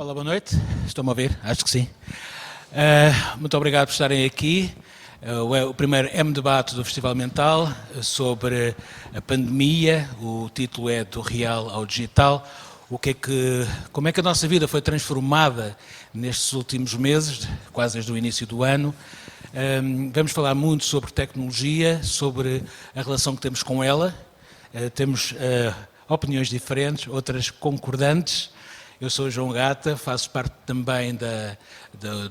Olá, boa noite. Estão-me a ouvir? Acho que sim. Muito obrigado por estarem aqui. O primeiro M-Debate do Festival Mental sobre a pandemia. O título é Do Real ao Digital. Como é que a nossa vida foi transformada nestes últimos meses, quase desde o início do ano. Vamos falar muito sobre tecnologia, sobre a relação que temos com ela. Temos opiniões diferentes, outras concordantes. Eu sou o João Gata, faço parte também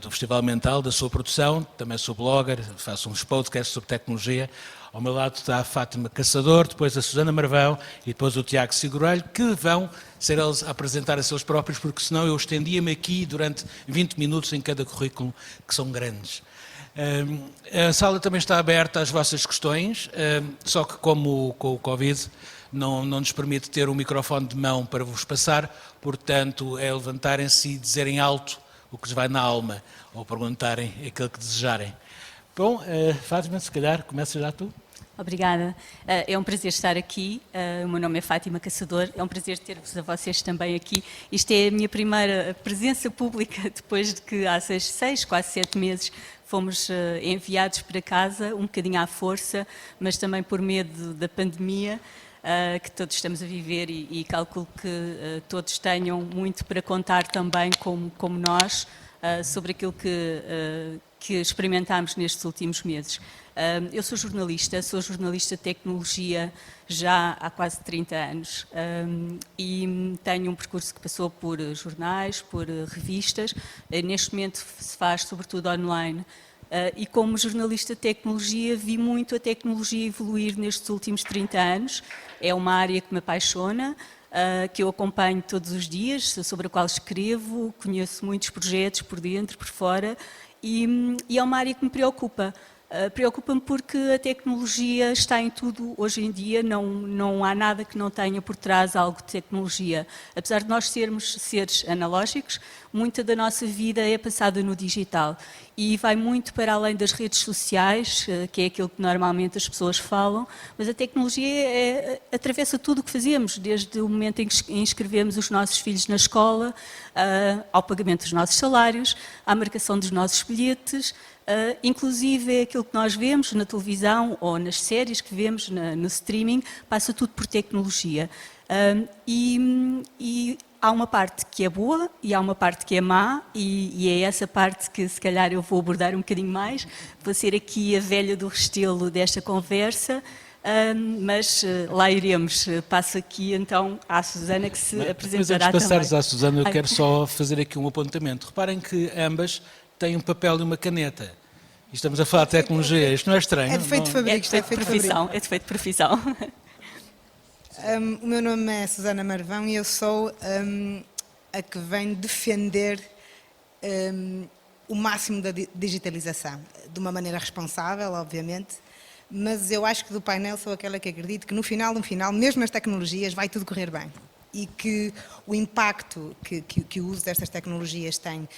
do Festival Mental, da sua produção, também sou blogger, faço uns podcasts sobre tecnologia. Ao meu lado está a Fátima Caçador, depois a Susana Marvão e depois o Tiago Segurelho, que vão ser eles a apresentar a seus próprios, porque senão eu estendia-me aqui durante 20 minutos em cada currículo, que são grandes. A sala também está aberta às vossas questões, só que como com o Covid não nos permite ter um microfone de mão para vos passar, portanto é levantarem-se e dizerem alto o que lhes vai na alma, ou perguntarem aquilo que desejarem. Bom, Fátima, se calhar, começa já tu. Obrigada. É um prazer estar aqui. O meu nome é Fátima Caçador. É um prazer ter-vos a vocês também aqui. Isto é a minha primeira presença pública depois de que há quase 7 meses fomos enviados para casa, um bocadinho à força, mas também por medo da pandemia que todos estamos a viver e calculo que todos tenham muito para contar também, como nós, sobre aquilo que experimentámos nestes últimos meses. Eu sou jornalista de tecnologia já há quase 30 anos e tenho um percurso que passou por jornais, por revistas, neste momento se faz sobretudo online. E como jornalista de tecnologia vi muito a tecnologia evoluir nestes últimos 30 anos. É uma área que me apaixona, que eu acompanho todos os dias, sobre a qual escrevo, conheço muitos projetos por dentro, por fora, e é uma área que me preocupa. Preocupa-me porque a tecnologia está em tudo hoje em dia, não há nada que não tenha por trás algo de tecnologia. Apesar de nós sermos seres analógicos, muita da nossa vida é passada no digital e vai muito para além das redes sociais, que é aquilo que normalmente as pessoas falam, mas a tecnologia atravessa tudo o que fazemos, desde o momento em que inscrevemos os nossos filhos na escola, ao pagamento dos nossos salários, à marcação dos nossos bilhetes, inclusive aquilo que nós vemos na televisão ou nas séries que vemos no streaming, passa tudo por tecnologia. E há uma parte que é boa e há uma parte que é má e é essa parte que se calhar eu vou abordar um bocadinho mais. Vou ser aqui a velha do restelo desta conversa, mas lá iremos. Passo aqui então à Susana que se apresentará também. Antes de passares à Susana, eu quero só fazer aqui um apontamento. Reparem que ambas têm um papel e uma caneta. E estamos a falar de tecnologia, isto não é estranho? É defeito de fabrico, é defeito de profissão. O meu nome é Susana Marvão e eu sou a que vem defender o máximo da digitalização, de uma maneira responsável, obviamente, mas eu acho que do painel sou aquela que acredito que no final, mesmo nas tecnologias, vai tudo correr bem. E que o impacto que o uso destas tecnologias tem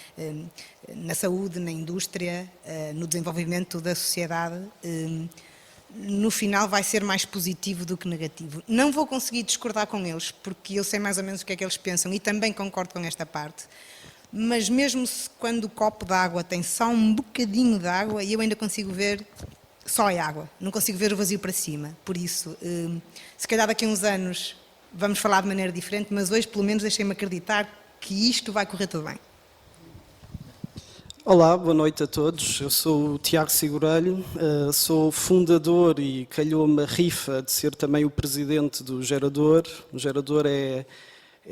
na saúde, na indústria, no desenvolvimento da sociedade, no final vai ser mais positivo do que negativo. Não vou conseguir discordar com eles, porque eu sei mais ou menos o que é que eles pensam e também concordo com esta parte. Mas mesmo quando o copo de água tem só um bocadinho de água, eu ainda consigo ver só a água, não consigo ver o vazio para cima. Por isso, se calhar daqui a uns anos vamos falar de maneira diferente, mas hoje pelo menos deixei-me acreditar que isto vai correr tudo bem. Olá, boa noite a todos. Eu sou o Tiago Segurelho, sou fundador e calhou-me a rifa de ser também o presidente do Gerador. O Gerador é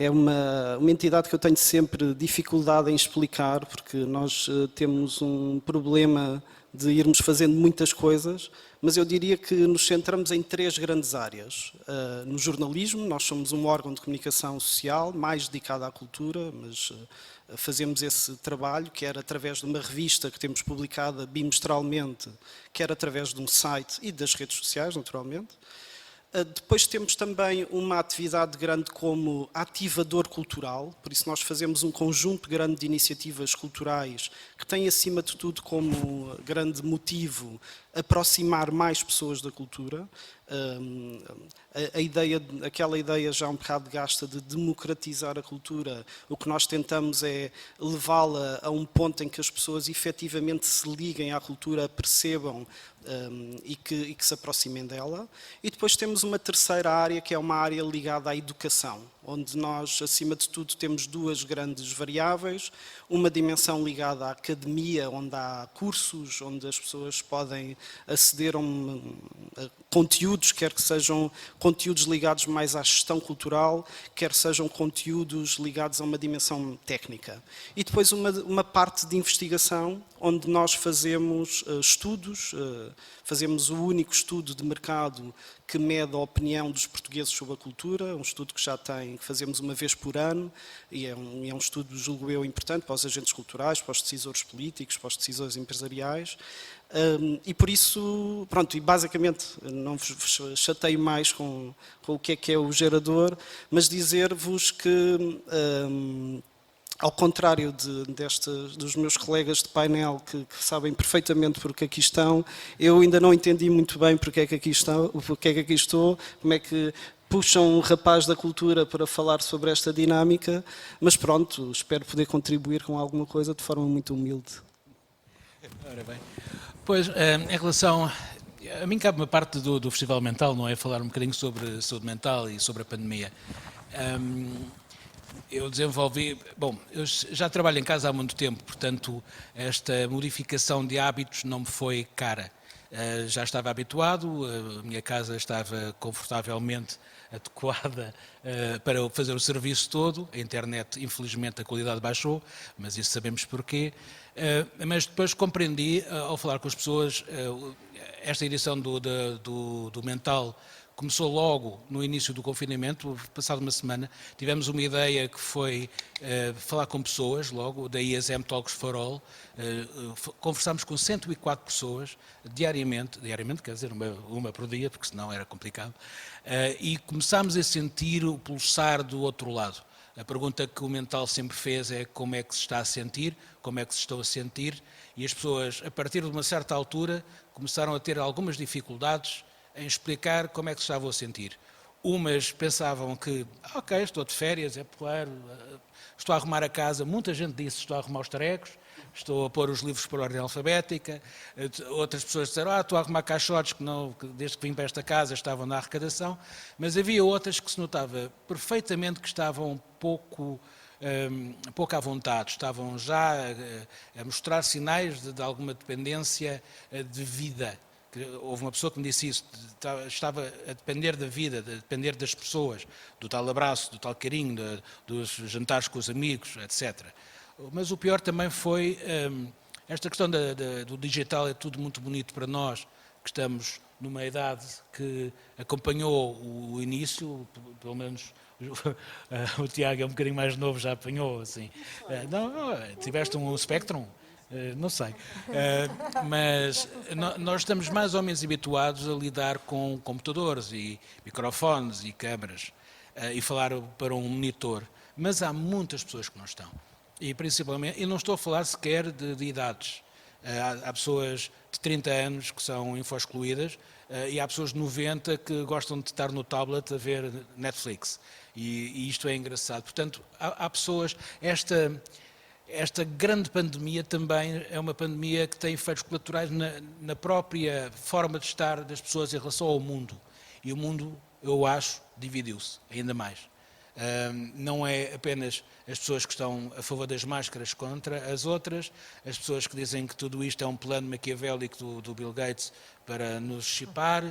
uma entidade que eu tenho sempre dificuldade em explicar, porque nós temos um problema de irmos fazendo muitas coisas, mas eu diria que nos centramos em 3 grandes áreas. No jornalismo, nós somos um órgão de comunicação social, mais dedicado à cultura, mas fazemos esse trabalho, quer através de uma revista que temos publicada bimestralmente, quer através de um site e das redes sociais, naturalmente. Depois temos também uma atividade grande como ativador cultural, por isso nós fazemos um conjunto grande de iniciativas culturais que tem acima de tudo como grande motivo aproximar mais pessoas da cultura. aquela ideia já um bocado gasta de democratizar a cultura. O que nós tentamos é levá-la a um ponto em que as pessoas efetivamente se liguem à cultura, percebam e que se aproximem dela. E depois temos uma terceira área, que é uma área ligada à educação, onde nós, acima de tudo, temos duas grandes variáveis. Uma dimensão ligada à academia, onde há cursos, onde as pessoas podem aceder a conteúdos, quer que sejam conteúdos ligados mais à gestão cultural, quer sejam conteúdos ligados a uma dimensão técnica. E depois uma parte de investigação, onde nós fazemos estudos, fazemos o único estudo de mercado que mede a opinião dos portugueses sobre a cultura, um estudo que fazemos uma vez por ano, e é um estudo, julgo eu, importante para os agentes culturais, para os decisores políticos, para os decisores empresariais, e por isso, pronto, e basicamente não vos chateio mais com o que é o gerador, mas dizer-vos que ao contrário dos meus colegas de painel que sabem perfeitamente porque aqui estão, eu ainda não entendi muito bem porque é que aqui estou, como é que puxam um rapaz da cultura para falar sobre esta dinâmica, mas pronto, espero poder contribuir com alguma coisa de forma muito humilde. Ora bem. Pois, em relação... A mim cabe uma parte do Festival Mental, não é? Falar um bocadinho sobre saúde mental e sobre a pandemia. Eu desenvolvi... Bom, eu já trabalho em casa há muito tempo, portanto, esta modificação de hábitos não me foi cara. Já estava habituado, a minha casa estava confortavelmente adequada para fazer o serviço todo. A internet, infelizmente, a qualidade baixou, mas isso sabemos porquê. Mas depois compreendi, ao falar com as pessoas, esta edição do Mental começou logo no início do confinamento, passado uma semana. Tivemos uma ideia que foi falar com pessoas, logo, da ISM Talks for All. Conversámos com 104 pessoas, diariamente, quer dizer, uma por dia, porque senão era complicado, e começámos a sentir o pulsar do outro lado. A pergunta que o Mental sempre fez é como é que se está a sentir, como é que se estão a sentir, e as pessoas, a partir de uma certa altura, começaram a ter algumas dificuldades em explicar como é que se estavam a sentir. Umas pensavam que, ok, estou de férias, é claro, estou a arrumar a casa, muita gente disse estou a arrumar os tarecos, estou a pôr os livros por ordem alfabética. Outras pessoas disseram, estou a arrumar caixotes que desde que vim para esta casa estavam na arrecadação, mas havia outras que se notava perfeitamente que estavam pouco à vontade, estavam já a mostrar sinais de alguma dependência de vida. Houve uma pessoa que me disse isso, estava a depender da vida, a depender das pessoas, do tal abraço, do tal carinho, dos jantares com os amigos, etc. Mas o pior também foi esta questão do digital. É tudo muito bonito para nós, que estamos numa idade que acompanhou o início, pelo menos o Tiago é um bocadinho mais novo, já apanhou, assim. Não, tiveste um Spectrum? Não sei, mas nós estamos mais ou menos habituados a lidar com computadores e microfones e câmaras e falar para um monitor, mas há muitas pessoas que não estão, e principalmente, e não estou a falar sequer de idades, há pessoas de 30 anos que são infoexcluídas e há pessoas de 90 que gostam de estar no tablet a ver Netflix, e isto é engraçado. Portanto, há pessoas... Esta grande pandemia também é uma pandemia que tem efeitos colaterais na própria forma de estar das pessoas em relação ao mundo. E o mundo, eu acho, dividiu-se ainda mais. Não é apenas as pessoas que estão a favor das máscaras contra as outras, as pessoas que dizem que tudo isto é um plano maquiavélico do Bill Gates para nos chipar,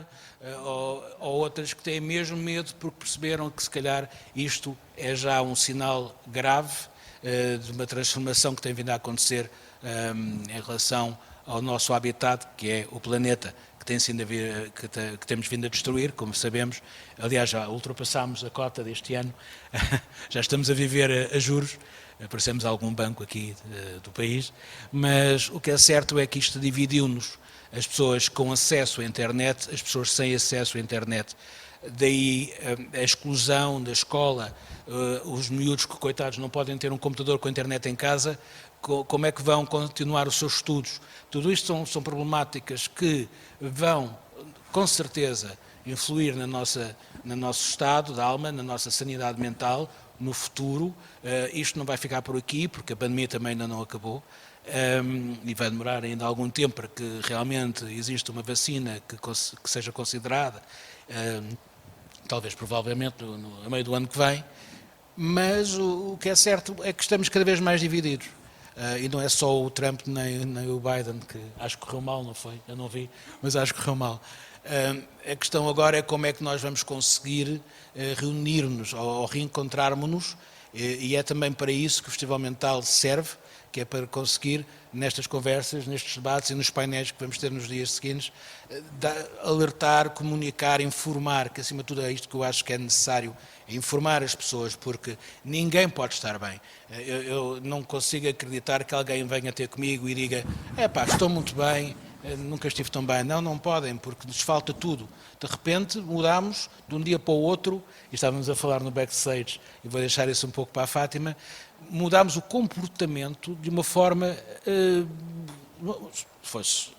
ou outras que têm mesmo medo porque perceberam que se calhar isto é já um sinal grave de uma transformação que tem vindo a acontecer em relação ao nosso habitat, que é o planeta, que temos vindo a destruir, como sabemos. Aliás, já ultrapassámos a cota deste ano, já estamos a viver a juros, parecemos algum banco aqui do país, mas o que é certo é que isto dividiu-nos, as pessoas com acesso à internet, as pessoas sem acesso à internet. Daí a exclusão da escola, os miúdos que, coitados, não podem ter um computador com a internet em casa, como é que vão continuar os seus estudos? Tudo isto são problemáticas que vão, com certeza, influir no nosso estado de alma, na nossa sanidade mental, no futuro. Isto não vai ficar por aqui, porque a pandemia também ainda não acabou, e vai demorar ainda algum tempo para que realmente exista uma vacina que seja considerada, talvez provavelmente a meio do ano que vem, mas o que é certo é que estamos cada vez mais divididos. E não é só o Trump nem o Biden, que acho que correu mal, não foi? Eu não vi, mas acho que correu mal. A questão agora é como é que nós vamos conseguir reunir-nos ou reencontrarmos-nos, e é também para isso que o Festival Mental serve, que é para conseguir, nestas conversas, nestes debates e nos painéis que vamos ter nos dias seguintes, alertar, comunicar, informar, que acima de tudo é isto que eu acho que é necessário, informar as pessoas, porque ninguém pode estar bem. Eu não consigo acreditar que alguém venha ter comigo e diga: estou muito bem, nunca estive tão bem. Não podem, porque lhes falta tudo. De repente mudámos de um dia para o outro, e estávamos a falar no backstage, e vou deixar isso um pouco para a Fátima, mudámos o comportamento de uma forma, fosse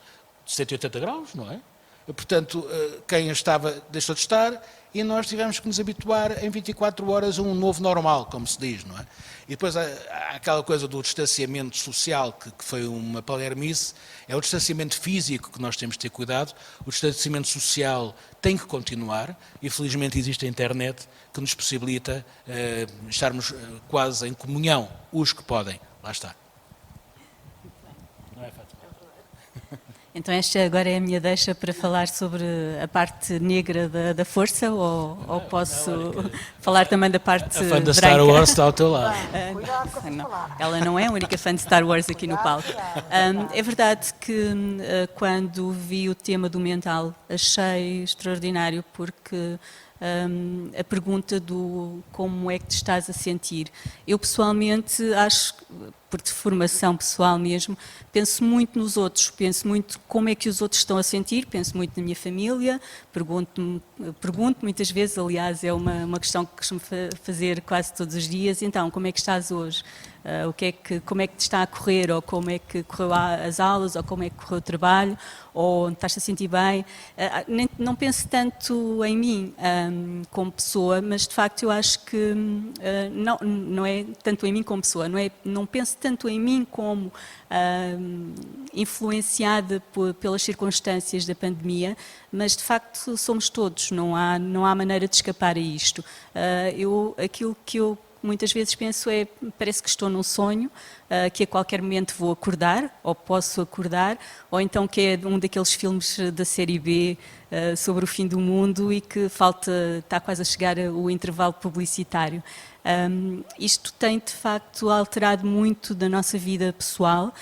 180 graus, não é? Portanto, quem estava deixou de estar, e nós tivemos que nos habituar em 24 horas a um novo normal, como se diz, não é? E depois há aquela coisa do distanciamento social, que foi uma palermice, é o distanciamento físico que nós temos de ter cuidado, o distanciamento social tem que continuar, e felizmente existe a internet que nos possibilita estarmos quase em comunhão, os que podem, lá está. Não é, Fátima? Então esta agora é a minha deixa para falar sobre a parte negra da força, ou posso falar também da parte A fã da branca? Star Wars está ao teu lado. Cuidado com essa Não, palavra. ela não é a única fã de Star Wars aqui no palco. É verdade que quando vi o tema do mental achei extraordinário, porque a pergunta do como é que te estás a sentir. Eu pessoalmente acho, por formação pessoal mesmo, penso muito nos outros, penso muito como é que os outros estão a sentir, penso muito na minha família, pergunto muitas vezes, aliás, é uma questão que costumo fazer quase todos os dias: então, como é que estás hoje? Como é que te está a correr, ou como é que correu as aulas, ou como é que correu o trabalho, ou estás-te a sentir bem? Não penso tanto em mim como pessoa, mas de facto eu acho que não é tanto em mim como pessoa, não penso tanto em mim como influenciada pelas circunstâncias da pandemia, mas de facto somos todos, não há maneira de escapar a isto. Aquilo que eu muitas vezes penso parece que estou num sonho, que a qualquer momento vou acordar, ou posso acordar, ou então que é um daqueles filmes da série B sobre o fim do mundo e que está quase a chegar o intervalo publicitário. Isto tem de facto alterado muito da nossa vida pessoal.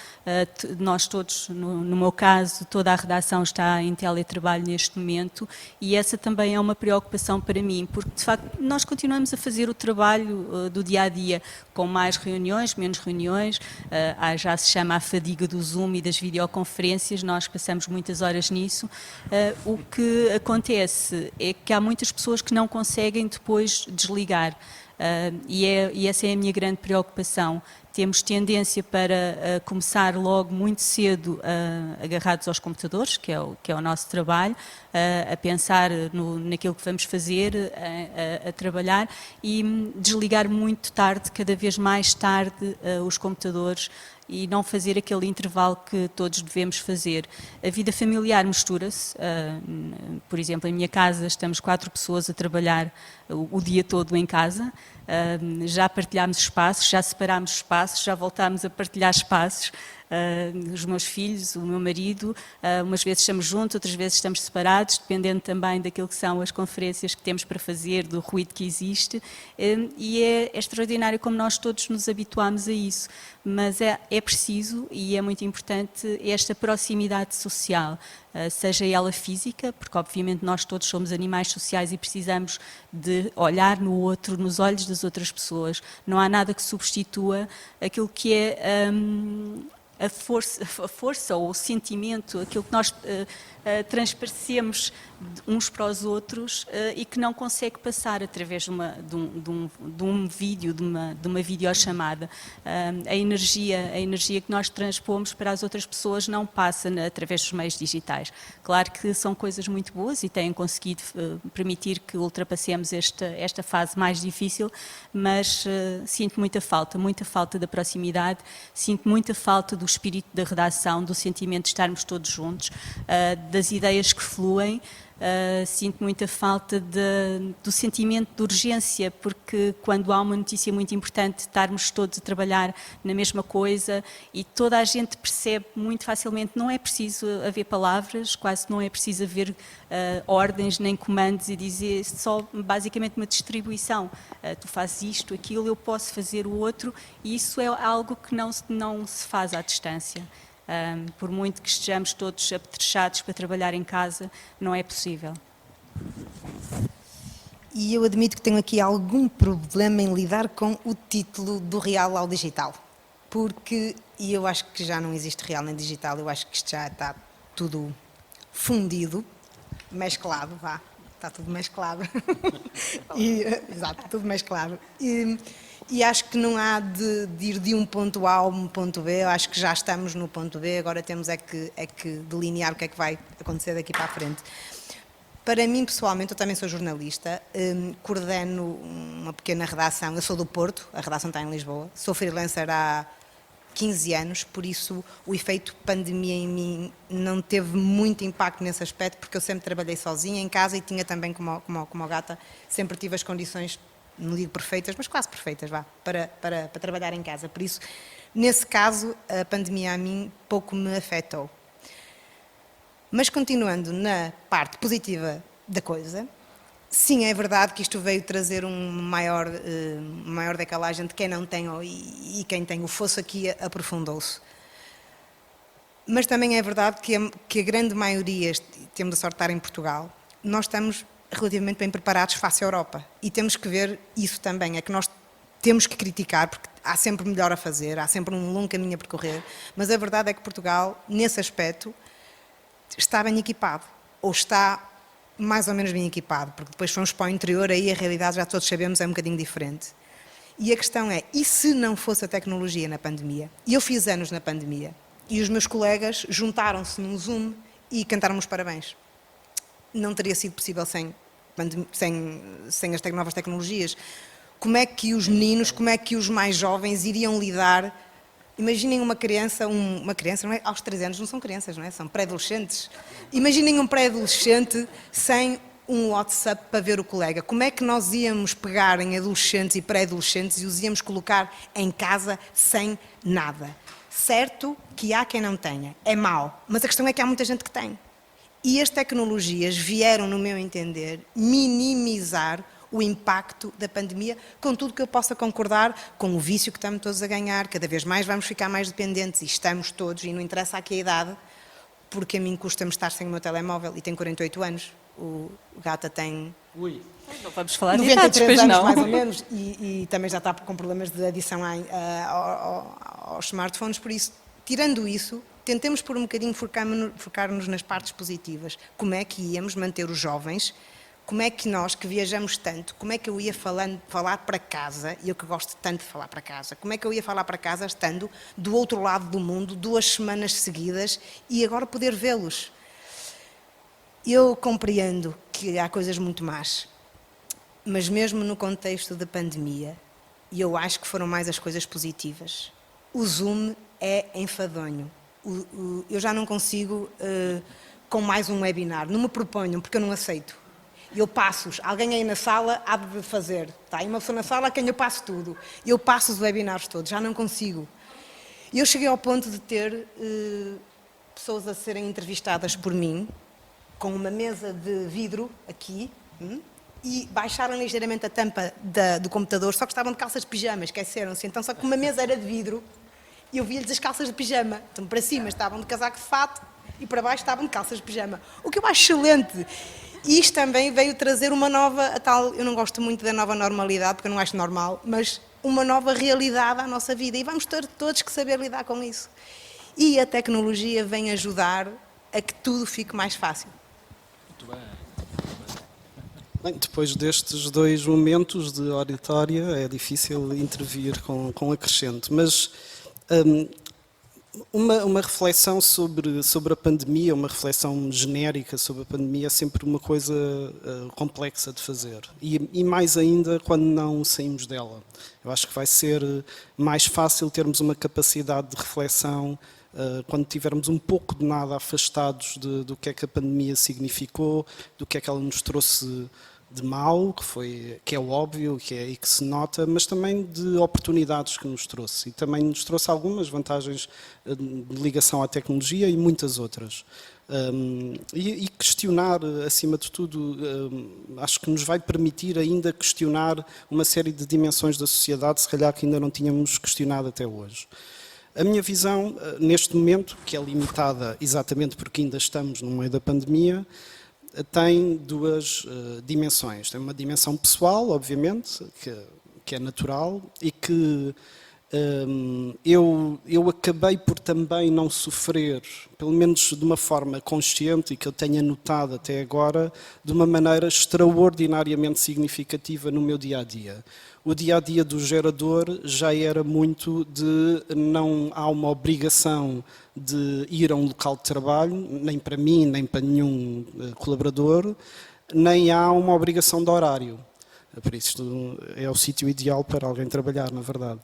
Nós todos, no meu caso, toda a redação está em teletrabalho neste momento, e essa também é uma preocupação para mim, porque de facto nós continuamos a fazer o trabalho do dia a dia, com mais reuniões, menos reuniões. Já se chama a fadiga do Zoom e das videoconferências, nós passamos muitas horas nisso. O que acontece é que há muitas pessoas que não conseguem depois desligar. E essa é a minha grande preocupação. Temos tendência para começar logo muito cedo agarrados aos computadores, que é o nosso trabalho, a pensar naquilo que vamos fazer, a trabalhar, e desligar muito tarde, cada vez mais tarde, os computadores, e não fazer aquele intervalo que todos devemos fazer. A vida familiar mistura-se. Por exemplo, em minha casa estamos 4 pessoas a trabalhar o dia todo em casa. Já partilhámos espaços, já separámos espaços, já voltámos a partilhar espaços. Os meus filhos, o meu marido, umas vezes estamos juntos, outras vezes estamos separados, dependendo também daquilo que são as conferências que temos para fazer, do ruído que existe, e é extraordinário como nós todos nos habituamos a isso, mas é preciso, e é muito importante, esta proximidade social, seja ela física, porque obviamente nós todos somos animais sociais e precisamos de olhar no outro, nos olhos das outras pessoas. Não há nada que substitua aquilo que é a força ou o sentimento, aquilo que nós transparecemos uns para os outros e que não consegue passar através de um vídeo, de uma videochamada. A energia que nós transpomos para as outras pessoas não passa através dos meios digitais. Claro que são coisas muito boas e têm conseguido permitir que ultrapassemos esta fase mais difícil, mas sinto muita falta da proximidade, sinto muita falta do espírito da redação, do sentimento de estarmos todos juntos, das ideias que fluem. Sinto muita falta do sentimento de urgência, porque quando há uma notícia muito importante, estarmos todos a trabalhar na mesma coisa e toda a gente percebe muito facilmente, não é preciso haver palavras, quase não é preciso haver ordens nem comandos e dizer só basicamente uma distribuição. Tu fazes isto, aquilo, eu posso fazer o outro, e isso é algo que não se faz à distância. Por muito que estejamos todos apetrechados para trabalhar em casa, não é possível. E eu admito que tenho aqui algum problema em lidar com o título do real ao digital. E eu acho que já não existe real nem digital, eu acho que isto já está tudo fundido, mesclado, vá. Está tudo mesclado. Exato, tudo mesclado. E acho que não há de ir de um ponto A a um ponto B, eu acho que já estamos no ponto B, agora temos que delinear o que é que vai acontecer daqui para a frente. Para mim, pessoalmente, eu também sou jornalista, coordeno uma pequena redação, eu sou do Porto, a redação está em Lisboa, sou freelancer há 15 anos, por isso o efeito pandemia em mim não teve muito impacto nesse aspecto, porque eu sempre trabalhei sozinha em casa e tinha também, como a Gata, sempre tive as condições, não digo perfeitas, mas quase perfeitas, para trabalhar em casa. Por isso, nesse caso, a pandemia a mim pouco me afetou. Mas continuando na parte positiva da coisa, sim, é verdade que isto veio trazer maior decalagem de quem não tem e quem tem o fosso aqui aprofundou-se. Mas também é verdade que a grande maioria, temos a sorte de estar em Portugal, nós estamos relativamente bem preparados face à Europa. E temos que ver isso também, é que nós temos que criticar, porque há sempre melhor a fazer, há sempre um longo caminho a percorrer, mas a verdade é que Portugal, nesse aspecto, está bem equipado, ou está mais ou menos bem equipado, porque depois fomos para o interior, aí a realidade, já todos sabemos, é um bocadinho diferente. E a questão é, e se não fosse a tecnologia na pandemia? E eu fiz anos na pandemia, e os meus colegas juntaram-se num Zoom e cantaram-me os parabéns. Não teria sido possível sem as novas tecnologias. Como é que os meninos, como é que os mais jovens iriam lidar? Imaginem uma criança, não é? Aos 3 anos não são crianças, não é? São pré-adolescentes. Imaginem um pré-adolescente sem um WhatsApp para ver o colega. Como é que nós íamos pegar em adolescentes e pré-adolescentes e os íamos colocar em casa sem nada? Certo que há quem não tenha, é mau, mas a questão é que há muita gente que tem. E as tecnologias vieram, no meu entender, minimizar o impacto da pandemia, com tudo que eu possa concordar com o vício que estamos todos a ganhar, cada vez mais vamos ficar mais dependentes, e estamos todos, e não interessa aqui a idade, porque a mim custa-me estar sem o meu telemóvel, e tenho 48 anos, o Gata tem... Não vamos falar de 93 idades, anos, não. mais ou menos, e também já está com problemas de adição aos smartphones, por isso, tirando isso, tentemos por um bocadinho focar-nos nas partes positivas. Como é que íamos manter os jovens? Como é que nós, que viajamos tanto, como é que eu ia falar para casa, e eu que gosto tanto de falar para casa, como é que eu ia falar para casa estando do outro lado do mundo, 2 semanas seguidas, e agora poder vê-los? Eu compreendo que há coisas muito más, mas mesmo no contexto da pandemia, e eu acho que foram mais as coisas positivas, o Zoom é enfadonho. Eu já não consigo com mais um webinar, não me proponham, porque eu não aceito. Eu passo-os, alguém aí na sala há de fazer, está aí uma pessoa na sala a quem eu passo tudo. Eu passo os webinars todos, já não consigo. Eu cheguei ao ponto de ter pessoas a serem entrevistadas por mim, com uma mesa de vidro aqui, e baixaram ligeiramente a tampa do computador, só que estavam de calças de pijama, esqueceram-se. Então, só que uma mesa era de vidro, e eu via-lhes as calças de pijama. Então, para cima estavam de casaco de fato, e para baixo estavam de calças de pijama. O que eu acho excelente. E isto também veio trazer uma nova, eu não gosto muito da nova normalidade, porque eu não acho normal, mas uma nova realidade à nossa vida. E vamos ter todos que saber lidar com isso. e a tecnologia vem ajudar a que tudo fique mais fácil. Muito bem. Bem, depois destes 2 momentos de oratória é difícil intervir com acrescento, mas uma reflexão sobre a pandemia, uma reflexão genérica sobre a pandemia é sempre uma coisa complexa de fazer e mais ainda quando não saímos dela. Eu acho que vai ser mais fácil termos uma capacidade de reflexão quando tivermos um pouco de nada afastados do que é que a pandemia significou, do que é que ela nos trouxe de mau, que é o óbvio e que se nota, mas também de oportunidades que nos trouxe. E também nos trouxe algumas vantagens de ligação à tecnologia e muitas outras. E questionar, acima de tudo, acho que nos vai permitir ainda questionar uma série de dimensões da sociedade, se calhar que ainda não tínhamos questionado até hoje. A minha visão, neste momento, que é limitada exatamente porque ainda estamos no meio da pandemia, tem 2 dimensões. Tem uma dimensão pessoal, obviamente, que é natural e que eu acabei por também não sofrer, pelo menos de uma forma consciente e que eu tenha notado até agora, de uma maneira extraordinariamente significativa no meu dia-a-dia. O dia-a-dia do gerador já era muito de não há uma obrigação de ir a um local de trabalho, nem para mim, nem para nenhum colaborador, nem há uma obrigação de horário. Por isso, isto é o sítio ideal para alguém trabalhar, na verdade.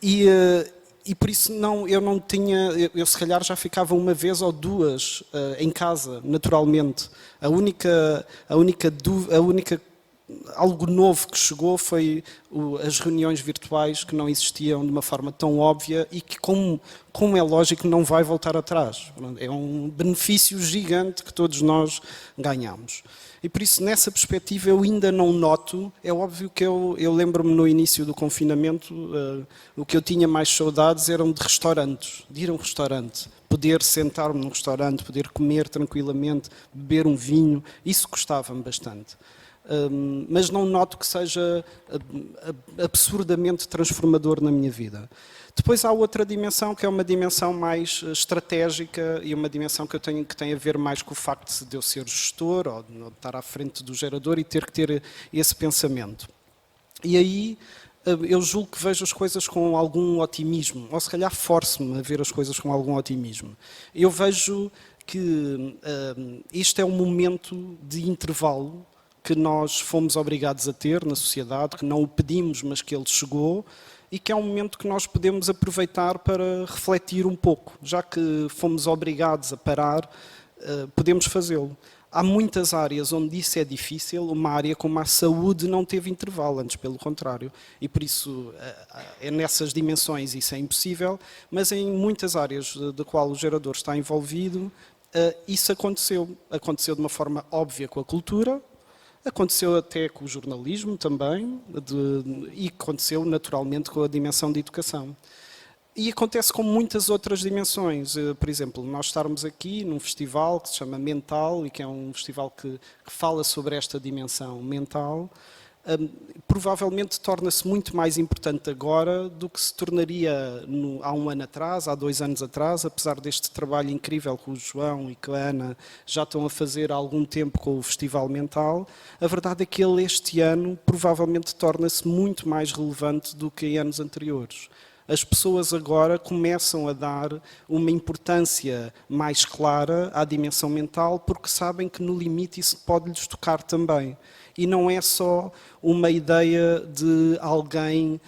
E por isso eu não tinha, eu se calhar já ficava uma vez ou 2 em casa, naturalmente. A única algo novo que chegou foi as reuniões virtuais que não existiam de uma forma tão óbvia e que, como é lógico, não vai voltar atrás. É um benefício gigante que todos nós ganhamos. E por isso, nessa perspectiva, eu ainda não noto. É óbvio que eu lembro-me no início do confinamento, o que eu tinha mais saudades eram de restaurantes, de ir a um restaurante, poder sentar-me num restaurante, poder comer tranquilamente, beber um vinho, isso gostava-me bastante. Mas não noto que seja absurdamente transformador na minha vida. Depois há outra dimensão, que é uma dimensão mais estratégica e uma dimensão que tem a ver mais com o facto de eu ser gestor ou de estar à frente do gerador e ter que ter esse pensamento. E aí eu julgo que vejo as coisas com algum otimismo, ou se calhar forço-me a ver as coisas com algum otimismo. Eu vejo que este é um momento de intervalo que nós fomos obrigados a ter na sociedade, que não o pedimos, mas que ele chegou, e que é um momento que nós podemos aproveitar para refletir um pouco. Já que fomos obrigados a parar, podemos fazê-lo. Há muitas áreas onde isso é difícil, uma área como a saúde não teve intervalo, antes pelo contrário. E por isso, é nessas dimensões isso é impossível, mas em muitas áreas da qual o gerador está envolvido, isso aconteceu. Aconteceu de uma forma óbvia com a cultura, aconteceu até com o jornalismo também, e aconteceu naturalmente com a dimensão de educação. E acontece com muitas outras dimensões. Por exemplo, nós estarmos aqui num festival que se chama Mental, e que é um festival que fala sobre esta dimensão mental, provavelmente torna-se muito mais importante agora do que se tornaria há um ano atrás, há 2 anos atrás, apesar deste trabalho incrível que o João e que a Ana já estão a fazer há algum tempo com o Festival Mental. A verdade é que ele este ano provavelmente torna-se muito mais relevante do que em anos anteriores. As pessoas agora começam a dar uma importância mais clara à dimensão mental porque sabem que no limite isso pode-lhes tocar também. E não é só uma ideia de alguém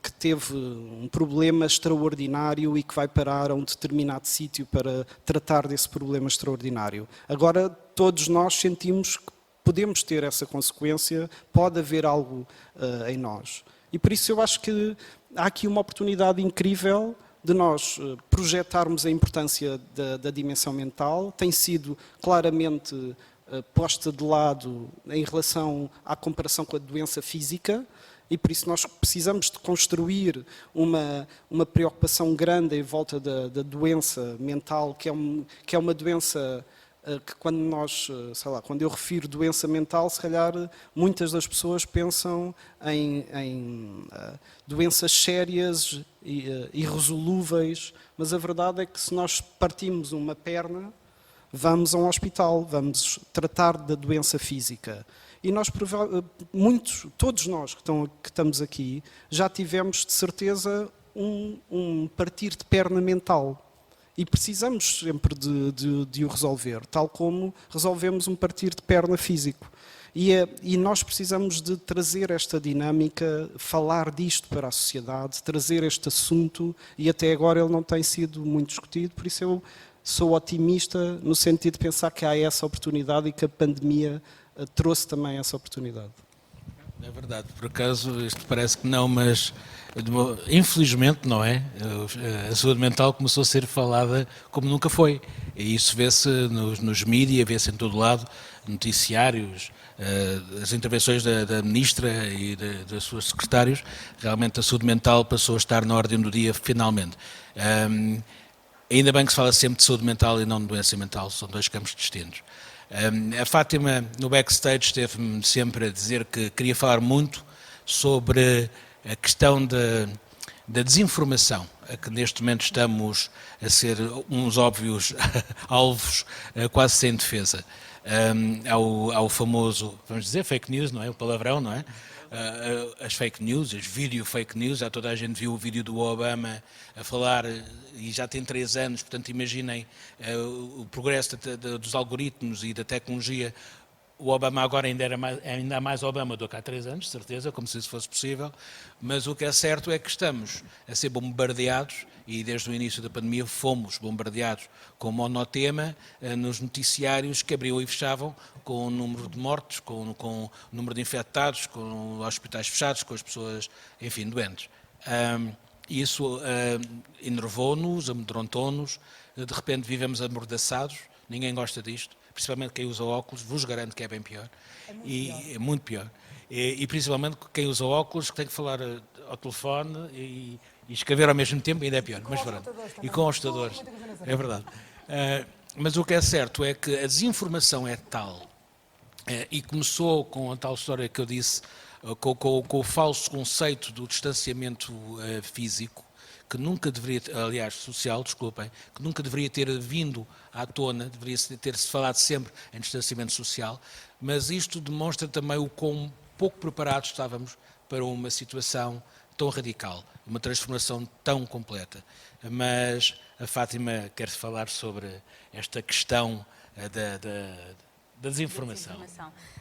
que teve um problema extraordinário e que vai parar a um determinado sítio para tratar desse problema extraordinário. Agora todos nós sentimos que podemos ter essa consequência, pode haver algo em nós. E por isso eu acho que há aqui uma oportunidade incrível de nós projetarmos a importância da dimensão mental. Tem sido claramente posta de lado em relação à comparação com a doença física, e por isso nós precisamos de construir uma preocupação grande em volta da doença mental, que é uma doença que quando nós, sei lá, quando eu refiro doença mental, se calhar muitas das pessoas pensam em doenças sérias e irresolúveis, mas a verdade é que se nós partimos uma perna, vamos a um hospital, vamos tratar da doença física. E nós, todos nós que estamos aqui, já tivemos de certeza um partir de perna mental. E precisamos sempre de o resolver, tal como resolvemos um partir de perna físico. E nós precisamos de trazer esta dinâmica, falar disto para a sociedade, trazer este assunto, e até agora ele não tem sido muito discutido, por isso eu sou otimista no sentido de pensar que há essa oportunidade e que a pandemia trouxe também essa oportunidade. É verdade, por acaso isto parece que não, mas infelizmente não é. A saúde mental começou a ser falada como nunca foi. E isso vê-se nos mídias, vê-se em todo lado, noticiários, as intervenções da ministra e dos seus secretários. Realmente a saúde mental passou a estar na ordem do dia finalmente. Ainda bem que se fala sempre de saúde mental e não de doença mental, são dois campos distintos. A Fátima, no backstage, esteve-me sempre a dizer que queria falar muito sobre a questão da desinformação, a que neste momento estamos a ser uns óbvios alvos quase sem defesa. Há o famoso, vamos dizer, fake news, não é? O palavrão, não é? As fake news, as video fake news, já toda a gente viu o vídeo do Obama a falar, e já tem 3 anos, portanto imaginem o progresso dos algoritmos e da tecnologia. O Obama agora ainda há mais Obama do que há 3 anos, certeza, como se isso fosse possível, mas o que é certo é que estamos a ser bombardeados, e desde o início da pandemia fomos bombardeados com monotema nos noticiários que abriam e fechavam com o número de mortes, com o número de infectados, com hospitais fechados, com as pessoas, enfim, doentes. Isso enervou-nos, amedrontou-nos, de repente vivemos amordaçados, ninguém gosta disto, principalmente quem usa óculos, vos garanto que é bem pior. É muito pior. E principalmente quem usa óculos, que tem que falar ao telefone e escrever ao mesmo tempo, ainda é pior. Mas pronto. E com hostadores. É verdade. Mas o que é certo é que a desinformação é tal, e começou com a tal história que eu disse, com o falso conceito do distanciamento físico, que nunca deveria, aliás, social, desculpem, que nunca deveria ter vindo à tona, deveria ter-se falado sempre em distanciamento social, mas isto demonstra também o quão pouco preparados estávamos para uma situação tão radical, uma transformação tão completa. Mas a Fátima quer falar sobre esta questão da desinformação.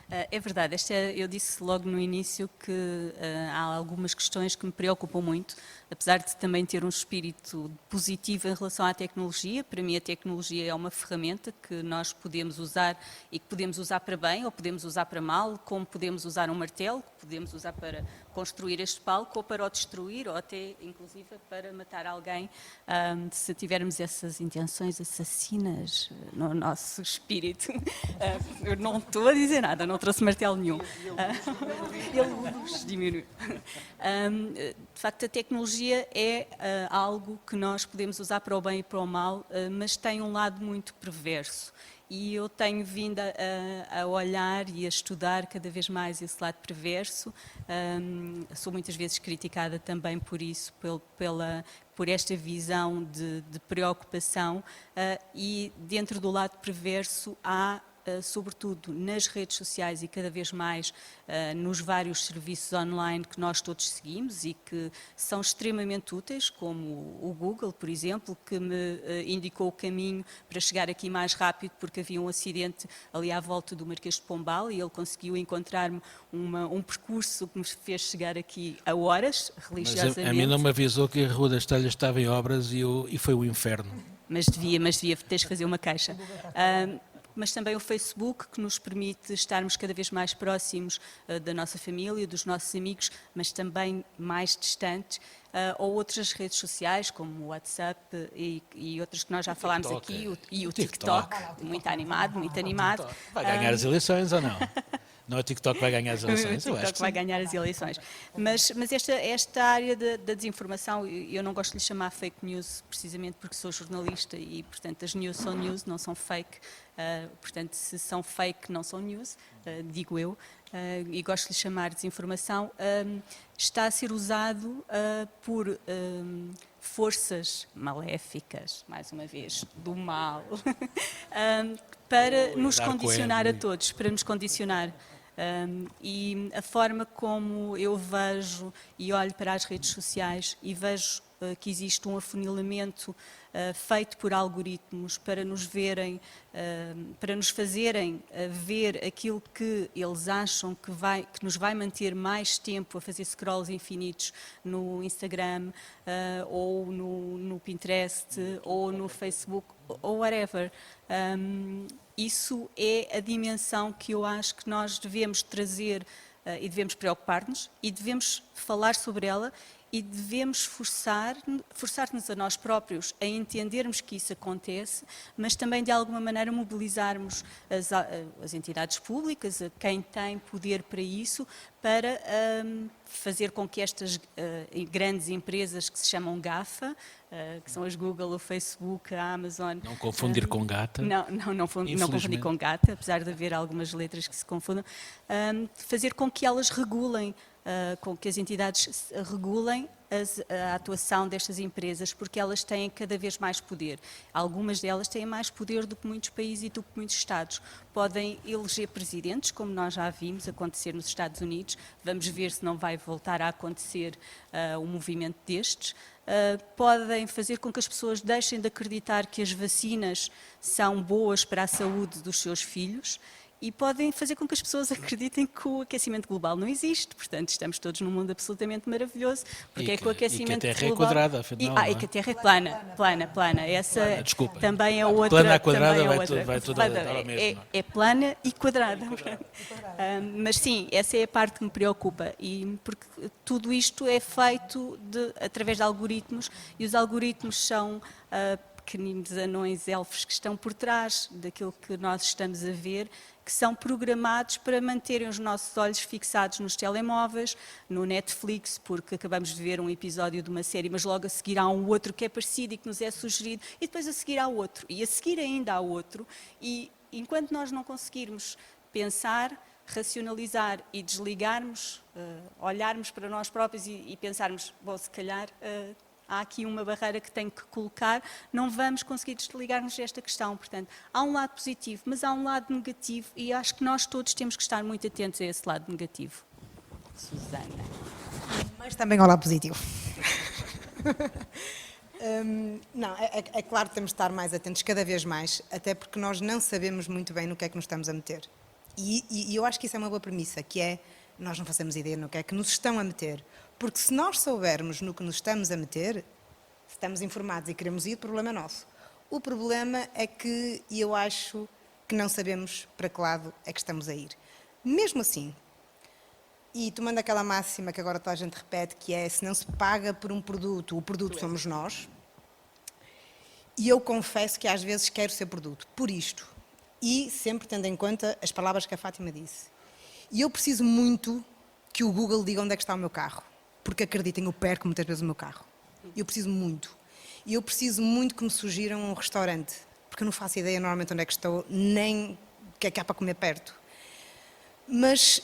É verdade, eu disse logo no início que há algumas questões que me preocupam muito, apesar de também ter um espírito positivo em relação à tecnologia. Para mim a tecnologia é uma ferramenta que nós podemos usar e que podemos usar para bem ou podemos usar para mal, como podemos usar um martelo, que podemos usar para construir este palco ou para o destruir ou até inclusive para matar alguém, se tivermos essas intenções assassinas no nosso espírito. Eu não estou a dizer nada, não trouxe martelo nenhum. Ele diminuiu. De facto, a tecnologia é algo que nós podemos usar para o bem e para o mal, mas tem um lado muito perverso. E eu tenho vindo a olhar e a estudar cada vez mais esse lado perverso. Sou muitas vezes criticada também por isso, por esta visão de preocupação. E dentro do lado perverso há, sobretudo nas redes sociais e cada vez mais nos vários serviços online que nós todos seguimos e que são extremamente úteis, como o Google, por exemplo, que me indicou o caminho para chegar aqui mais rápido porque havia um acidente ali à volta do Marquês de Pombal e ele conseguiu encontrar-me um percurso que me fez chegar aqui a horas, religiosamente. Mas a mim não me avisou que a Rua das Telhas estava em obras e foi o inferno. Mas devia, tens de fazer uma caixa. Mas também o Facebook, que nos permite estarmos cada vez mais próximos da nossa família, dos nossos amigos, mas também mais distantes, ou outras redes sociais, como o WhatsApp e outras que nós já falámos aqui, e o TikTok, muito animado. Vai ganhar as eleições ou não? Não é o TikTok que vai ganhar as eleições. O Eu acho TikTok que vai sim. ganhar as eleições. Mas esta área da desinformação, eu não gosto de lhe chamar fake news, precisamente porque sou jornalista e, portanto, as news são news, não são fake. Portanto, se são fake, não são news, digo eu. E gosto de lhe chamar desinformação. Está a ser usado por forças maléficas, mais uma vez, do mal, para nos Dark condicionar a web. todos, para nos condicionar. E a forma como eu vejo e olho para as redes sociais e vejo que existe um afunilamento feito por algoritmos para nos verem, para nos fazerem ver aquilo que eles acham que nos vai manter mais tempo a fazer scrolls infinitos no Instagram, ou no Pinterest, ou no Facebook, ou whatever. Isso é a dimensão que eu acho que nós devemos trazer e devemos preocupar-nos e devemos falar sobre ela e devemos forçar-nos a nós próprios a entendermos que isso acontece, mas também de alguma maneira mobilizarmos as entidades públicas, a quem tem poder para isso, para fazer com que estas grandes empresas que se chamam GAFA, que são as Google, o Facebook, a Amazon... Não confundir com gata. Não confundir com gata, apesar de haver algumas letras que se confundam. Fazer com que elas regulem, com que as entidades regulem a atuação destas empresas, porque elas têm cada vez mais poder. Algumas delas têm mais poder do que muitos países e do que muitos Estados. Podem eleger presidentes, como nós já vimos acontecer nos Estados Unidos. Vamos ver se não vai voltar a acontecer um movimento destes. Podem fazer com que as pessoas deixem de acreditar que as vacinas são boas para a saúde dos seus filhos. E podem fazer com que as pessoas acreditem que o aquecimento global não existe. Portanto, estamos todos num mundo absolutamente maravilhoso. Porque é que o aquecimento global... E que a Terra é quadrada, afinal. E que a Terra é plana. Essa desculpa. também é outra... Plana à quadrada vai tudo dar ao mesmo. É plana e quadrada. Mas sim, essa é a parte que me preocupa. E porque tudo isto é feito através de algoritmos. E os algoritmos são... pequeninos anões elfos que estão por trás daquilo que nós estamos a ver, que são programados para manterem os nossos olhos fixados nos telemóveis, no Netflix, porque acabamos de ver um episódio de uma série, mas logo a seguir há um outro que é parecido e que nos é sugerido, e depois a seguir há outro, e a seguir ainda há outro, e enquanto nós não conseguirmos pensar, racionalizar e desligarmos, olharmos para nós próprios e pensarmos, bom, se calhar... há aqui uma barreira que tenho que colocar, não vamos conseguir desligar-nos desta questão. Portanto, há um lado positivo, mas há um lado negativo e acho que nós todos temos que estar muito atentos a esse lado negativo. Susana. Mas também ao lado positivo. É claro que temos de estar mais atentos, cada vez mais, até porque nós não sabemos muito bem no que é que nos estamos a meter. E eu acho que isso é uma boa premissa, que é, nós não fazemos ideia no que é que nos estão a meter. Porque se nós soubermos no que nos estamos a meter, se estamos informados e queremos ir, o problema é nosso. O problema é que eu acho que não sabemos para que lado é que estamos a ir. Mesmo assim, e tomando aquela máxima que agora toda a gente repete, que é, se não se paga por um produto, o produto somos nós, e eu confesso que às vezes quero ser produto, por isto, e sempre tendo em conta as palavras que a Fátima disse. E eu preciso muito que o Google diga onde é que está o meu carro. Porque acreditem, eu perco muitas vezes o meu carro. Eu preciso muito. E eu preciso muito que me sugiram um restaurante, porque eu não faço ideia normalmente onde é que estou, nem o que é que há para comer perto. Mas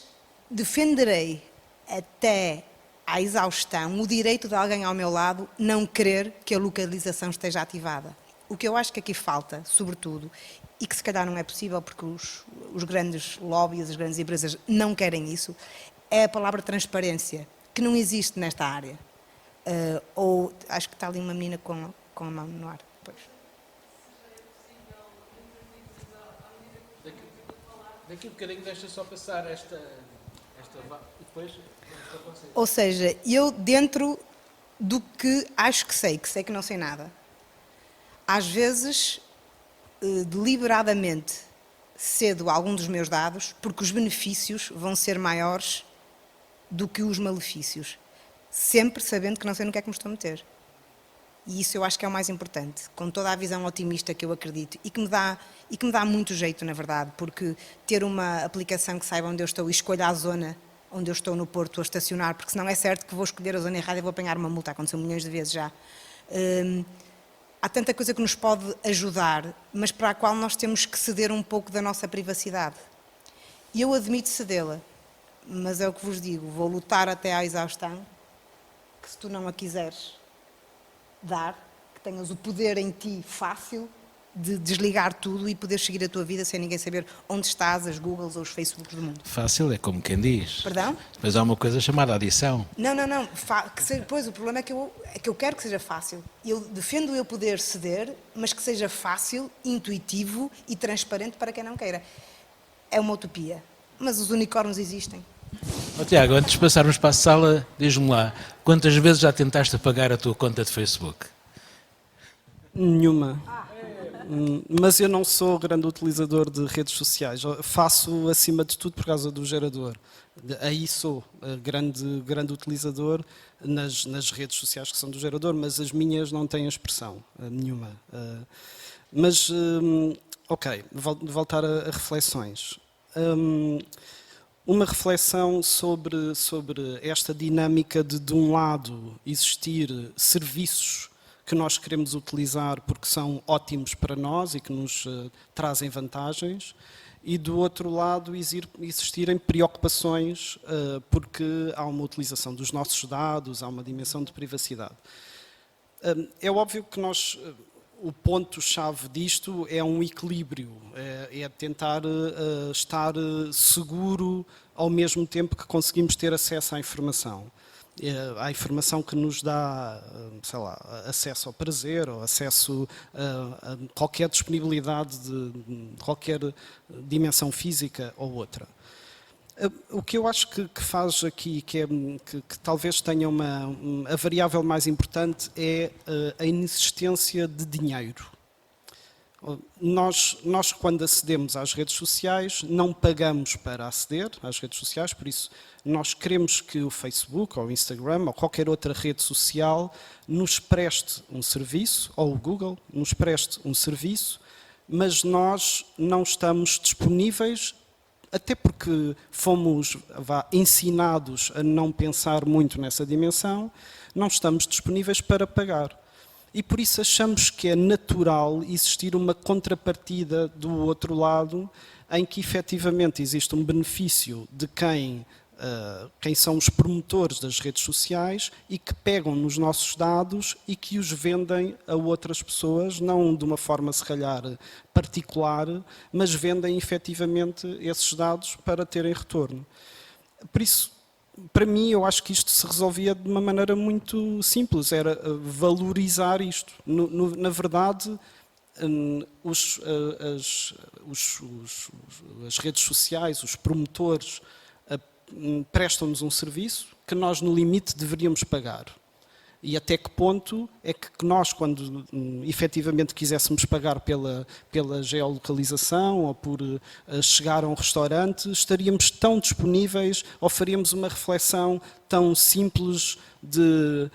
defenderei até à exaustão o direito de alguém ao meu lado não querer que a localização esteja ativada. O que eu acho que aqui falta, sobretudo, e que se calhar não é possível porque os grandes lobbies, as grandes empresas não querem isso, é a palavra transparência, que não existe nesta área. Ou acho que está ali uma menina com a mão no ar. Pois. Daqui a bocadinho deixa só passar esta e depois... Ou seja, eu dentro do que acho que sei que não sei nada, às vezes, deliberadamente, cedo algum dos meus dados, porque os benefícios vão ser maiores do que os malefícios, sempre sabendo que não sei no que é que me estou a meter. E isso eu acho que é o mais importante, com toda a visão otimista que eu acredito e que me dá muito jeito, na verdade, porque ter uma aplicação que saiba onde eu estou e escolha a zona onde eu estou no Porto a estacionar, porque senão é certo que vou escolher a zona errada e vou apanhar uma multa, aconteceu milhões de vezes já. Há tanta coisa que nos pode ajudar, mas para a qual nós temos que ceder um pouco da nossa privacidade. E eu admito cedê-la, mas é o que vos digo, vou lutar até à exaustão, que se tu não a quiseres dar, que tenhas o poder em ti fácil de desligar tudo e poder seguir a tua vida sem ninguém saber onde estás, as Googles ou os Facebooks do mundo. Fácil é como quem diz. Perdão? Mas há uma coisa chamada adição. Não. Pois o problema é que eu quero que seja fácil. Eu defendo eu poder ceder, mas que seja fácil, intuitivo e transparente para quem não queira. É uma utopia, mas os unicórnios existem. Tiago, antes de passarmos para a sala, diz-me lá, quantas vezes já tentaste apagar a tua conta de Facebook? Nenhuma. Mas eu não sou grande utilizador de redes sociais. Faço, acima de tudo, por causa do gerador. Aí sou grande utilizador nas redes sociais que são do gerador, mas as minhas não têm expressão nenhuma. Mas, ok, voltar a reflexões. Uma reflexão sobre esta dinâmica de um lado, existir serviços que nós queremos utilizar porque são ótimos para nós e que nos trazem vantagens, e do outro lado existirem preocupações porque há uma utilização dos nossos dados, há uma dimensão de privacidade. É óbvio que o ponto-chave disto é um equilíbrio, é tentar estar seguro ao mesmo tempo que conseguimos ter acesso à informação. A informação que nos dá, sei lá, acesso ao prazer, ou acesso a qualquer disponibilidade de qualquer dimensão física ou outra. O que eu acho que faz aqui, que talvez tenha a variável mais importante, é a inexistência de dinheiro. Nós, quando acedemos às redes sociais, não pagamos para aceder às redes sociais, por isso nós queremos que o Facebook, ou o Instagram, ou qualquer outra rede social nos preste um serviço, ou o Google nos preste um serviço, mas nós não estamos disponíveis, até porque fomos ensinados a não pensar muito nessa dimensão, não estamos disponíveis para pagar. E por isso achamos que é natural existir uma contrapartida do outro lado, em que efetivamente existe um benefício de quem são os promotores das redes sociais e que pegam nos nossos dados e que os vendem a outras pessoas, não de uma forma se calhar particular, mas vendem efetivamente esses dados para terem retorno. Por isso, para mim, eu acho que isto se resolvia de uma maneira muito simples, era valorizar isto. Na verdade, as redes sociais, os promotores, prestam-nos um serviço que nós, no limite, deveríamos pagar. E até que ponto é que nós, quando efetivamente quiséssemos pagar pela geolocalização ou por chegar a um restaurante, estaríamos tão disponíveis ou faríamos uma reflexão tão simples de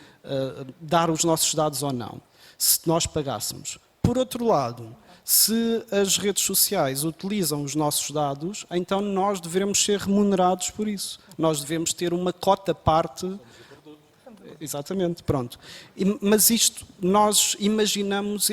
dar os nossos dados ou não, se nós pagássemos. Por outro lado, se as redes sociais utilizam os nossos dados, então nós devemos ser remunerados por isso. Nós devemos ter uma cota parte. Exatamente, pronto. Mas isto, nós imaginamos,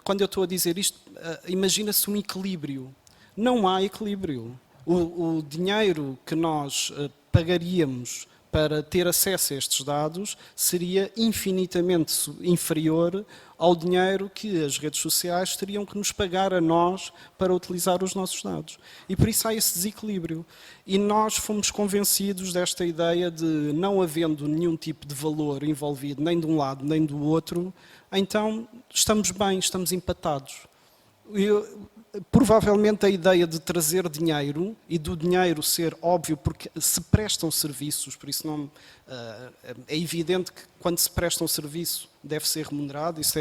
quando eu estou a dizer isto, imagina-se um equilíbrio. Não há equilíbrio. O dinheiro que nós pagaríamos para ter acesso a estes dados seria infinitamente inferior ao dinheiro que as redes sociais teriam que nos pagar a nós para utilizar os nossos dados. E por isso há esse desequilíbrio. E nós fomos convencidos desta ideia de, não havendo nenhum tipo de valor envolvido, nem de um lado nem do outro, então estamos bem, estamos empatados. Provavelmente a ideia de trazer dinheiro e do dinheiro ser óbvio, porque se prestam serviços, por isso não, é evidente que quando se presta um serviço deve ser remunerado, isso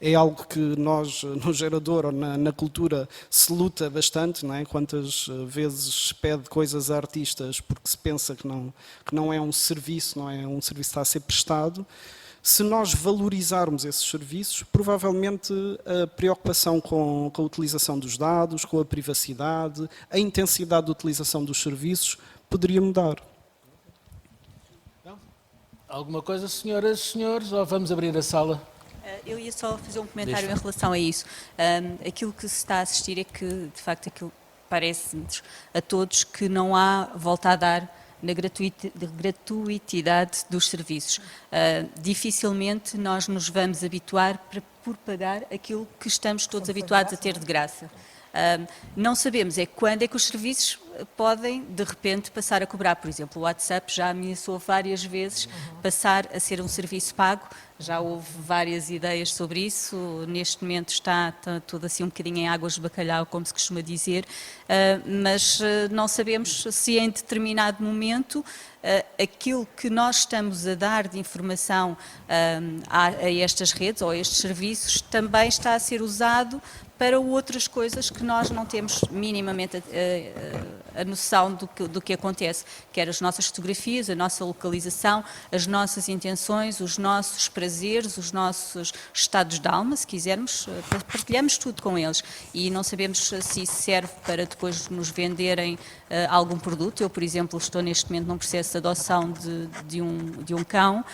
é algo que nós no gerador ou na cultura se luta bastante, não é? Quantas vezes se pede coisas a artistas porque se pensa que não é um serviço, não é um serviço que está a ser prestado. Se nós valorizarmos esses serviços, provavelmente a preocupação com a utilização dos dados, com a privacidade, a intensidade de utilização dos serviços poderia mudar. Alguma coisa, senhoras e senhores, ou vamos abrir a sala? Eu ia só fazer um comentário Deixa. em relação a isso. Aquilo que se está a assistir é que, de facto, aquilo parece-nos a todos que não há volta a dar na gratuitidade dos serviços. Dificilmente nós nos vamos habituar por pagar aquilo que estamos todos habituados a ter de graça. Não sabemos quando é que os serviços podem, de repente, passar a cobrar. Por exemplo, o WhatsApp já ameaçou várias vezes passar a ser um serviço pago. Já houve várias ideias sobre isso. Neste momento está tudo assim um bocadinho em águas de bacalhau, como se costuma dizer, mas não sabemos se em determinado momento aquilo que nós estamos a dar de informação a estas redes ou a estes serviços também está a ser usado para outras coisas que nós não temos minimamente a noção do que acontece, quer as nossas fotografias, a nossa localização, as nossas intenções, os nossos prazeres, os nossos estados de alma, se quisermos, partilhamos tudo com eles e não sabemos se isso serve para depois nos venderem algum produto. Eu, por exemplo, estou neste momento num processo de adoção de um cão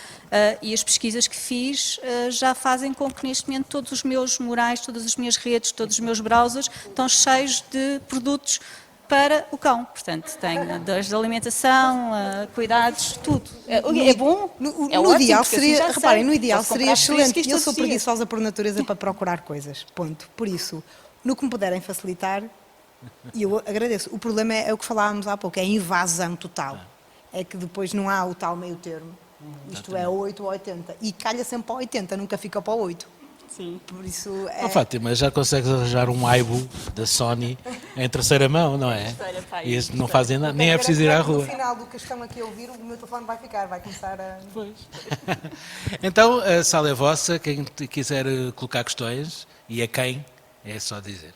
e as pesquisas que fiz já fazem com que neste momento todos os meus murais, todas as minhas redes, todos os meus browsers estão cheios de produtos para o cão. Portanto, tenho desde alimentação, cuidados, tudo. É bom? É No ótimo, ideal porque assim seria, já reparem, sei. no ideal Posso seria comprar frisquis excelente. Eu todos sou os dias. preguiçosa por natureza para procurar coisas, ponto. Por isso, no que me puderem facilitar, eu agradeço. O problema é o que falávamos há pouco, é a invasão total. É que depois não há o tal meio termo. Isto é 8 ou 80. E calha sempre para o 80, nunca fica para o 8. Sim. Por isso é... Oh, Fátima, já consegues arranjar um Aibo da Sony em terceira mão, não é? E isso não fazem nada, nem é preciso ir à rua. No final do que estão aqui a ouvir, o meu telefone vai ficar, vai começar a... Pois. Então, a sala é vossa, quem quiser colocar questões, e a quem, é só dizer.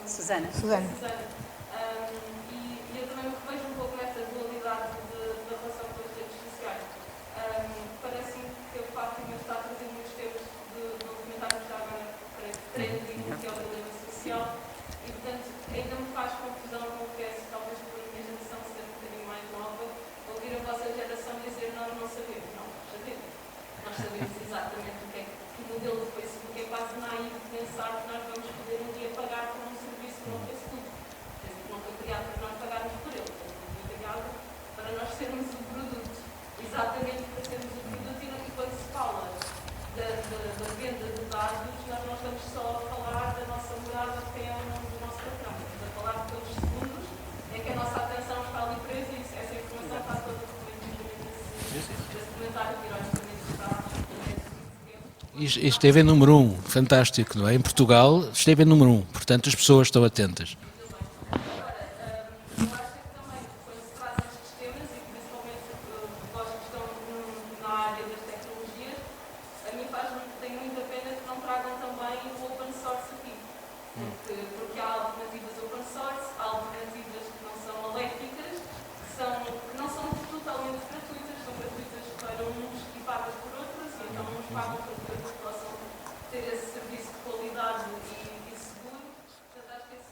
Susana. Susana. E eu também me revejo um pouco nesta dualidade da relação com as redes sociais. Parece-me que a Fátima está a trazer muitos temas de documentários já agora para trending, que é o dilema social, e portanto ainda me faz confusão, confesso, talvez por a minha geração ser um bocadinho mais nova, ouvir a vossa geração dizer nós não sabemos. Não, nós sabemos. Nós sabemos exatamente o que é que o modelo do Facebook é quase naivo pensar que nós vamos poder um dia pagar por um serviço que não fez tudo. Não foi criado para nós pagarmos por ele, foi criado para nós sermos o produto, exatamente para sermos o produto. E quando se fala da venda de dados, nós não estamos só a falar da nossa morada, que é o nome do nosso patrão, estamos a falar de todos os segundos em que a nossa atenção está ali presa e essa informação está toda desse documentário que ironicamente está. Isto esteve em número 1, fantástico, não é? Em Portugal esteve em número 1, portanto as pessoas estão atentas. Eu acho que também, quando se traz estes temas, e principalmente vós que estão na área das tecnologias, a mim tenho muita pena que não tragam também o open source aqui. Porque há alternativas open source, há alternativas que não são maléficas, que não são totalmente gratuitas, são gratuitas para uns e pagas por outros, e então uns pagam para que outros possam ter esse serviço de qualidade e seguro. Portanto, acho que esse...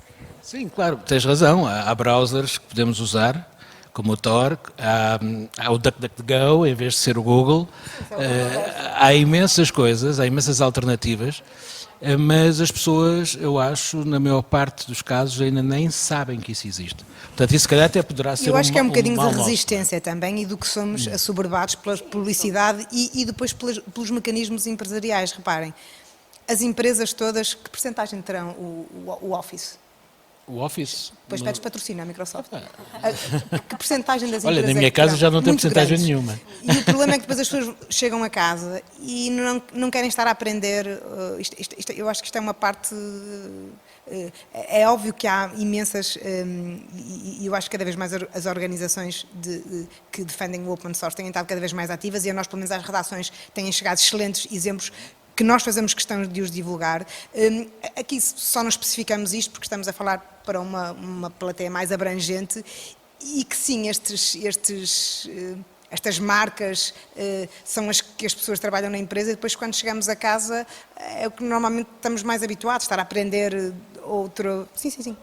Sim, claro, tens razão. Há browsers que podemos usar, como o Tor, há o DuckDuckGo em vez de ser o Google. Há imensas coisas, há imensas alternativas, mas as pessoas, eu acho, na maior parte dos casos, ainda nem sabem que isso existe. Portanto, isso se calhar até poderá ser Eu acho que é um bocadinho mau da modo. resistência também e do que somos assoberbados pela publicidade e depois pelos mecanismos empresariais. Reparem, as empresas todas, que percentagem terão o Office? O Office? Depois pedes patrocínio à Microsoft. Que percentagem das Olha, empresas na minha é que casa terão? já não tem Muito percentagem grandes. nenhuma. E o problema é que depois as pessoas chegam a casa e não querem estar a aprender. Eu acho que isto é uma parte. É óbvio que há imensas, e eu acho que cada vez mais as organizações que defendem o open source têm estado cada vez mais ativas e a nós, pelo menos às redações, têm chegado excelentes exemplos que nós fazemos questão de os divulgar. Aqui só não especificamos isto porque estamos a falar para uma plateia mais abrangente e que sim, estas marcas são as que as pessoas trabalham na empresa e depois quando chegamos a casa é o que normalmente estamos mais habituados, estar a aprender outro... Sim, sim, sim.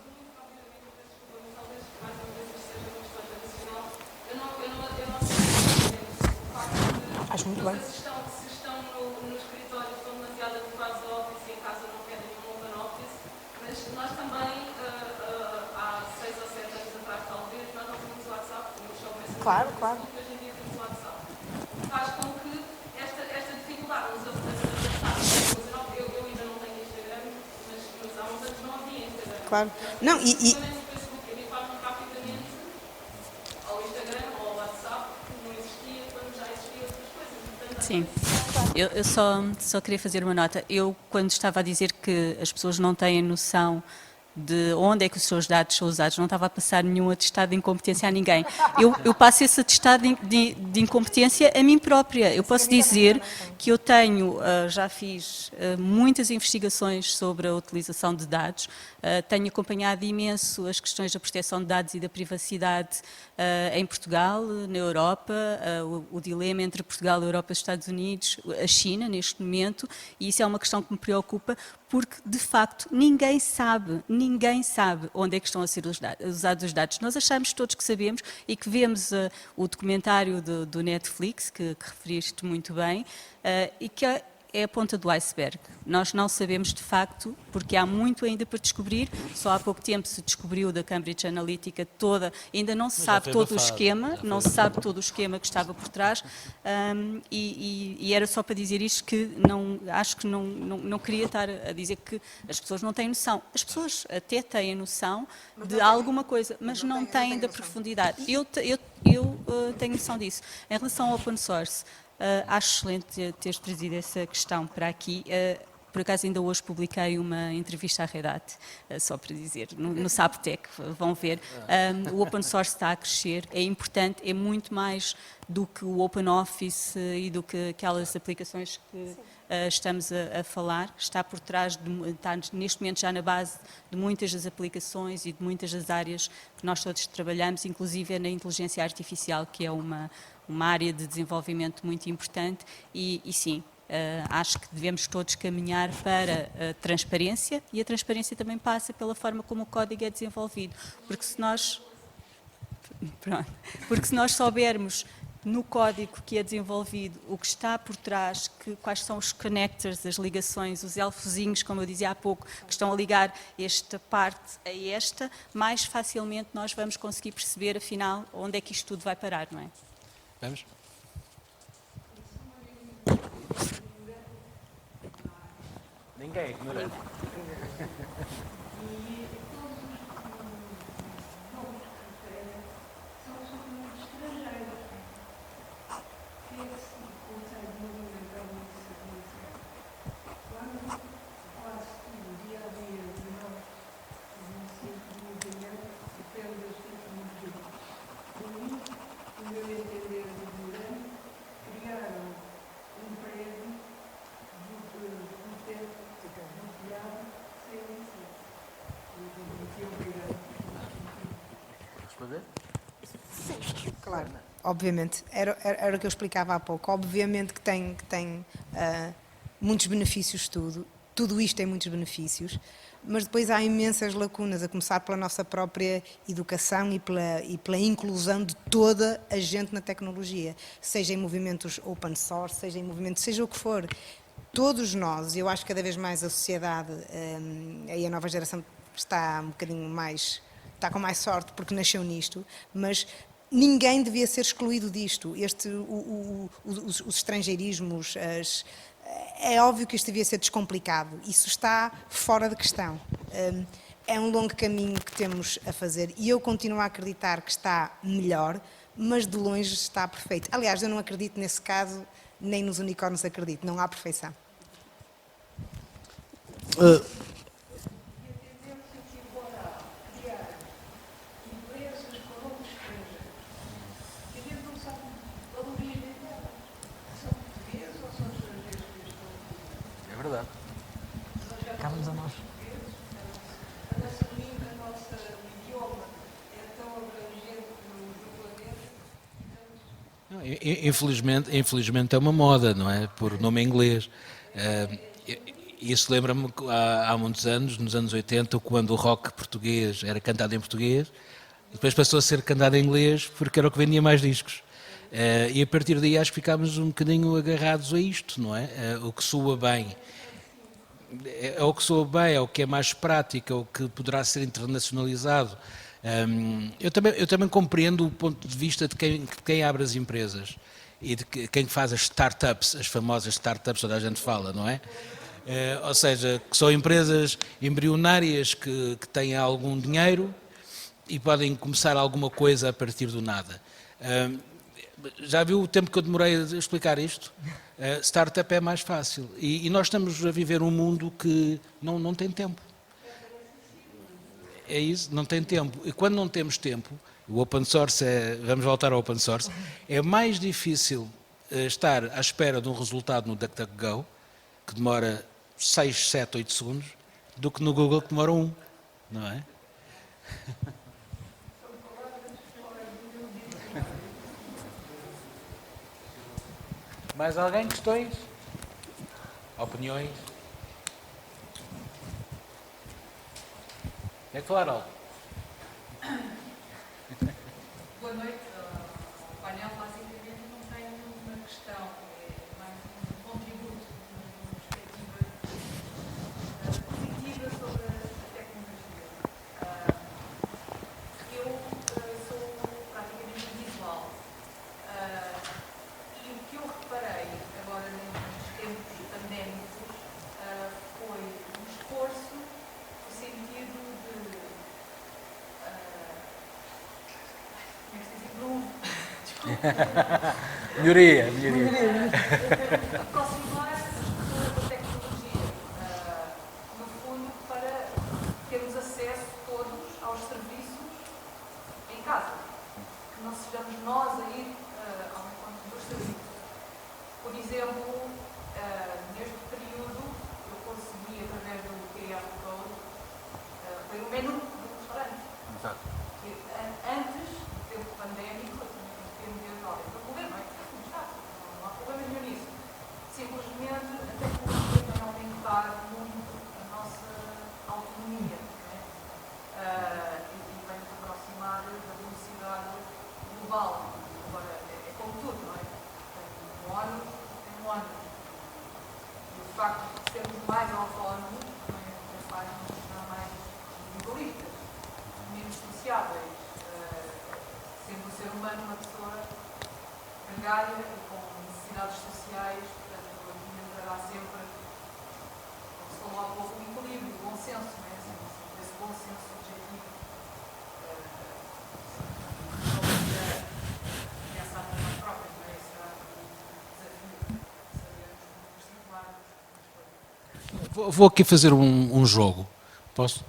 Acho muito bem. Se estão no escritório, estão demasiado habituados ao Office e em casa não querem um Open Office, mas nós também, há 6 ou 7 anos atrás, talvez, nós não tínhamos o WhatsApp, tínhamos só o Messenger. Claro, claro. Hoje em dia temos o WhatsApp. Faz com que esta dificuldade nos adaptar. Eu ainda não tenho Instagram, mas há uns anos não havia Instagram. Claro. Não, No Facebook, habituar-me rapidamente ao Instagram ou ao WhatsApp, que não existia quando já existiam outras coisas. Portanto, Sim. Eu só queria fazer uma nota. Eu, quando estava a dizer que as pessoas não têm noção de onde é que os seus dados são usados, não estava a passar nenhum atestado de incompetência a ninguém. Eu passo esse atestado de incompetência a mim própria. Eu posso dizer que eu tenho, já fiz muitas investigações sobre a utilização de dados, tenho acompanhado imenso as questões da proteção de dados e da privacidade em Portugal, na Europa, o dilema entre Portugal, a Europa, os Estados Unidos, a China, neste momento, e isso é uma questão que me preocupa, porque, de facto, ninguém sabe onde é que estão a ser usados os dados. Nós achamos todos que sabemos e que vemos o documentário do Netflix, que referiste muito bem, e que é a ponta do iceberg. Nós não sabemos de facto, porque há muito ainda para descobrir. Só há pouco tempo se descobriu da Cambridge Analytica toda, ainda não se sabe todo o esquema, não se sabe todo o esquema que estava por trás, e era só para dizer isto que acho que não queria estar a dizer que as pessoas não têm noção. As pessoas até têm noção de alguma coisa, mas não têm da profundidade. Eu tenho noção disso. Em relação ao open source, acho excelente teres trazido essa questão para aqui. Por acaso ainda hoje publiquei uma entrevista à Red Hat, só para dizer, no Saptec, vão ver. O open source está a crescer, é importante, é muito mais do que o Open Office e do que aquelas aplicações que estamos a falar. Está por trás, está neste momento já na base de muitas das aplicações e de muitas das áreas que nós todos trabalhamos, inclusive na inteligência artificial, que é uma área de desenvolvimento muito importante e sim, acho que devemos todos caminhar para a transparência e a transparência também passa pela forma como o código é desenvolvido, porque se nós soubermos no código que é desenvolvido o que está por trás, quais são os connectors, as ligações, os elfozinhos, como eu dizia há pouco, que estão a ligar esta parte a esta, mais facilmente nós vamos conseguir perceber afinal onde é que isto tudo vai parar, não é? Vamos? Ninguém é ignorante. Claro, obviamente, era o que eu explicava há pouco. Obviamente que tem muitos benefícios tudo isto tem muitos benefícios, mas depois há imensas lacunas, a começar pela nossa própria educação e pela inclusão de toda a gente na tecnologia, seja em movimentos open source, seja em movimentos, seja o que for. Todos nós, eu acho que cada vez mais a sociedade, aí a nova geração está um bocadinho mais, está com mais sorte porque nasceu nisto, mas ninguém devia ser excluído disto. Os estrangeirismos, é óbvio que isto devia ser descomplicado. Isso está fora de questão. É um longo caminho que temos a fazer e eu continuo a acreditar que está melhor, mas de longe está perfeito. Aliás, eu não acredito nesse caso, nem nos unicórnios acredito, não há perfeição. Infelizmente é uma moda, não é? Por nome em inglês. Isso lembra-me que há muitos anos, nos anos 80, quando o rock português era cantado em português, e depois passou a ser cantado em inglês porque era o que vendia mais discos. E a partir daí acho que ficámos um bocadinho agarrados a isto, não é? O que soa bem. É o que soa bem, é o que é mais prático, é o que poderá ser internacionalizado. Eu também compreendo o ponto de vista de quem abre as empresas e de quem faz as startups, as famosas startups, toda a gente fala, não é? Ou seja, que são empresas embrionárias que têm algum dinheiro e podem começar alguma coisa a partir do nada. Já viu o tempo que eu demorei a explicar isto? Startup é mais fácil e nós estamos a viver um mundo que não tem tempo. É isso, não tem tempo. E quando não temos tempo, o open source vamos voltar ao open source, é mais difícil estar à espera de um resultado no DuckDuckGo, que demora 6, 7, 8 segundos, do que no Google, que demora 1, não é? Mais alguém? Questões? Opiniões? É claro algo. Boa noite. O painel basicamente não tem uma questão, é mais um contributo, uma perspectiva positiva sobre a tecnologia. Eu sou praticamente visual e o que eu reparei agora nos tempos pandémicos foi um esforço no sentido de Melhoria. aproximar as pessoas da tecnologia, no fundo, para termos acesso todos aos serviços em casa, que não sejamos nós a ir ao encontro dos serviços. Por exemplo, neste período, eu consegui, através do QR Code, ver o menu do restaurante. Exato. Que antes do tempo pandémico, o problema é que não há problema nenhum nisso. Simplesmente a tecnologia vai aumentar muito a nossa autonomia, não é? E vai nos aproximar da velocidade global. Agora, é como tudo, não é? Tem um ónus, tem um ónus. E o facto de sermos mais autónomos também faz-nos tornar mais individualistas, menos sociáveis. Sendo o ser humano uma pessoa gregária e com necessidades sociais, portanto, aqui entrará sempre, como se falou há pouco, o equilíbrio, o bom senso, não é? Esse bom senso objetivo. Começa a nós próprios, não é? Esse será o desafio, sabermos estimular as coisas. Vou aqui fazer um jogo. Posso?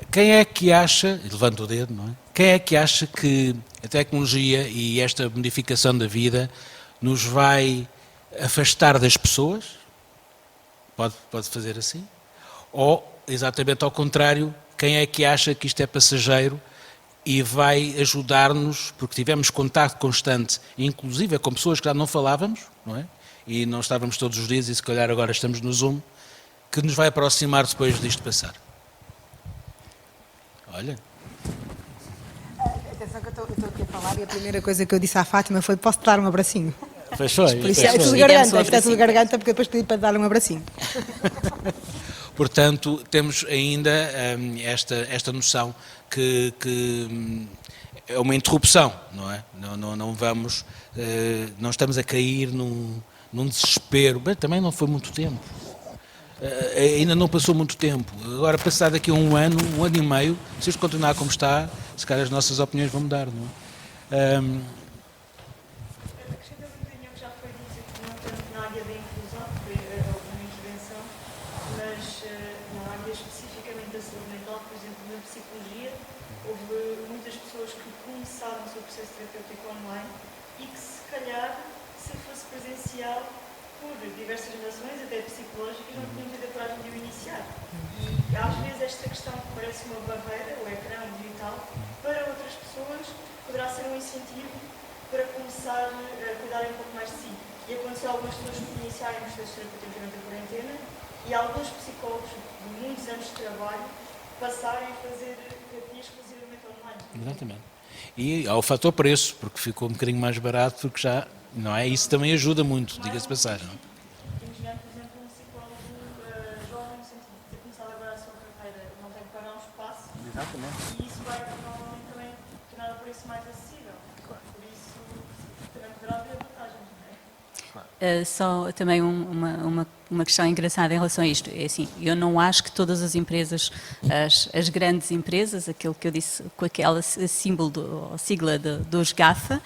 Quem é que acha, levanta o dedo, não é? Quem é que acha que a tecnologia e esta modificação da vida nos vai afastar das pessoas? Pode fazer assim? Ou, exatamente ao contrário, quem é que acha que isto é passageiro e vai ajudar-nos, porque tivemos contacto constante, inclusive com pessoas que já não falávamos, não é? E não estávamos todos os dias, e se calhar agora estamos no Zoom, que nos vai aproximar depois disto passar? Olha. Atenção que eu estou aqui a falar e a primeira coisa que eu disse à Fátima foi: posso te dar um abracinho? Fechou. Por isso é tudo garganta, isto é tudo garganta, porque depois pedi para te dar um abracinho. Portanto, temos ainda esta noção que é uma interrupção, não é? Não vamos, não estamos a cair num desespero. Bem, também não foi muito tempo. Ainda não passou muito tempo. Agora, passado aqui um ano e meio, se isto continuar como está, se calhar as nossas opiniões vão mudar, não é? Acrescentando um bocadinho que já foi dito aqui, não tanto na área da inclusão, que houve uma intervenção, mas na área especificamente da saúde mental, por exemplo, na psicologia, houve muitas pessoas que começaram o seu processo terapêutico online e que, se calhar, se fosse presencial, por diversas razões, até psicológicas, não tinham tido a coragem de o iniciar. E às vezes esta questão que parece uma barreira, o ecrã, o digital, para outras pessoas poderá ser um incentivo para começar começar a cuidarem um pouco mais de si. E aconteceu algumas pessoas iniciarem os seus terapeutas durante a quarentena e alguns psicólogos de muitos anos de trabalho passarem a fazer terapia exclusivamente online. Exatamente. E há o fator preço, porque ficou um bocadinho mais barato, porque já, não é? Isso também ajuda muito, diga-se de passagem. Não é? Imaginando, por exemplo, um psicólogo jovem, no sentido de ter começado agora a sua carreira, não tem que pagar um espaço. Exatamente. E isso vai provavelmente também tornar o preço mais acessível. Por isso, também poderá haver vantagens, não é? Só também uma questão engraçada em relação a isto. É assim, eu não acho que todas as empresas, as grandes empresas, aquilo que eu disse com aquela símbolo, sigla dos GAFA,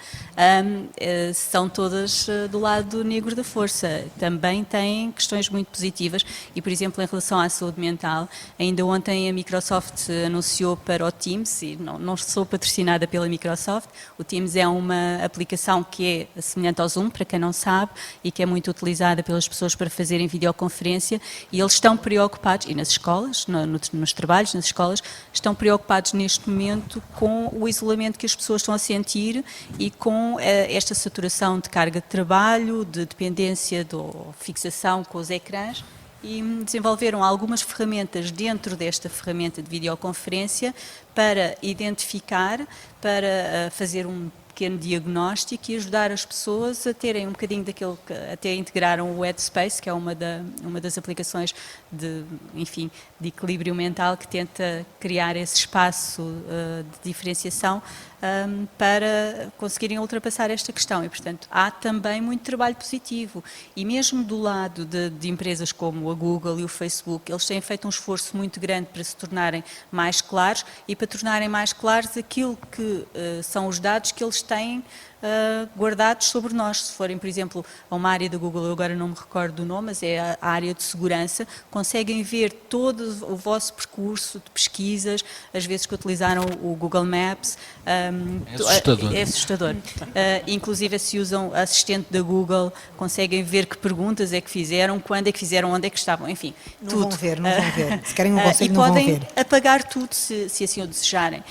são todas do lado negro da força. Também têm questões muito positivas e, por exemplo, em relação à saúde mental, ainda ontem a Microsoft anunciou para o Teams, e não sou patrocinada pela Microsoft, o Teams é uma aplicação que é semelhante ao Zoom, para quem não sabe, e que é muito utilizada pelas pessoas para fazerem videoconferência, e eles estão preocupados, e nas escolas, nos trabalhos, nas escolas, estão preocupados neste momento com o isolamento que as pessoas estão a sentir e com esta saturação de carga de trabalho, de dependência, de fixação com os ecrãs, e desenvolveram algumas ferramentas dentro desta ferramenta de videoconferência para identificar, para fazer um pequeno diagnóstico e ajudar as pessoas a terem um bocadinho daquilo que até integraram o Headspace, que é uma das aplicações de equilíbrio mental que tenta criar esse espaço de diferenciação para conseguirem ultrapassar esta questão. E, portanto, há também muito trabalho positivo. E mesmo do lado de empresas como a Google e o Facebook, eles têm feito um esforço muito grande para se tornarem mais claros e para tornarem mais claros aquilo que são os dados que eles têm guardados sobre nós. Se forem, por exemplo, a uma área da Google, eu agora não me recordo do nome, mas é a área de segurança, conseguem ver todo o vosso percurso de pesquisas, às vezes que utilizaram o Google Maps. É assustador. É assustador. Inclusive, se usam assistente da Google, conseguem ver que perguntas é que fizeram, quando é que fizeram, onde é que estavam, enfim, Não tudo. vão ver, não vão ver. Se querem um conselho, E não vão podem ver. apagar tudo se assim o desejarem.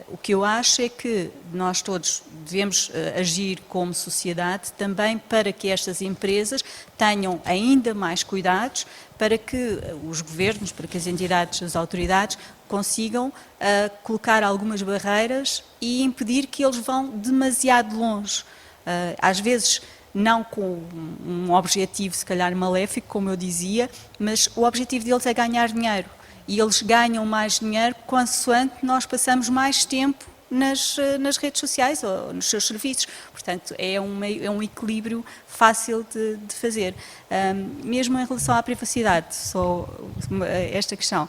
O que eu acho é que nós todos devemos agir como sociedade também para que estas empresas tenham ainda mais cuidados, para que os governos, para que as entidades, as autoridades consigam colocar algumas barreiras e impedir que eles vão demasiado longe. Às vezes não com um objetivo se calhar maléfico, como eu dizia, mas o objetivo deles é ganhar dinheiro. E eles ganham mais dinheiro consoante nós passamos mais tempo nas redes sociais ou nos seus serviços. Portanto, é um equilíbrio fácil de fazer. Mesmo em relação à privacidade, só esta questão.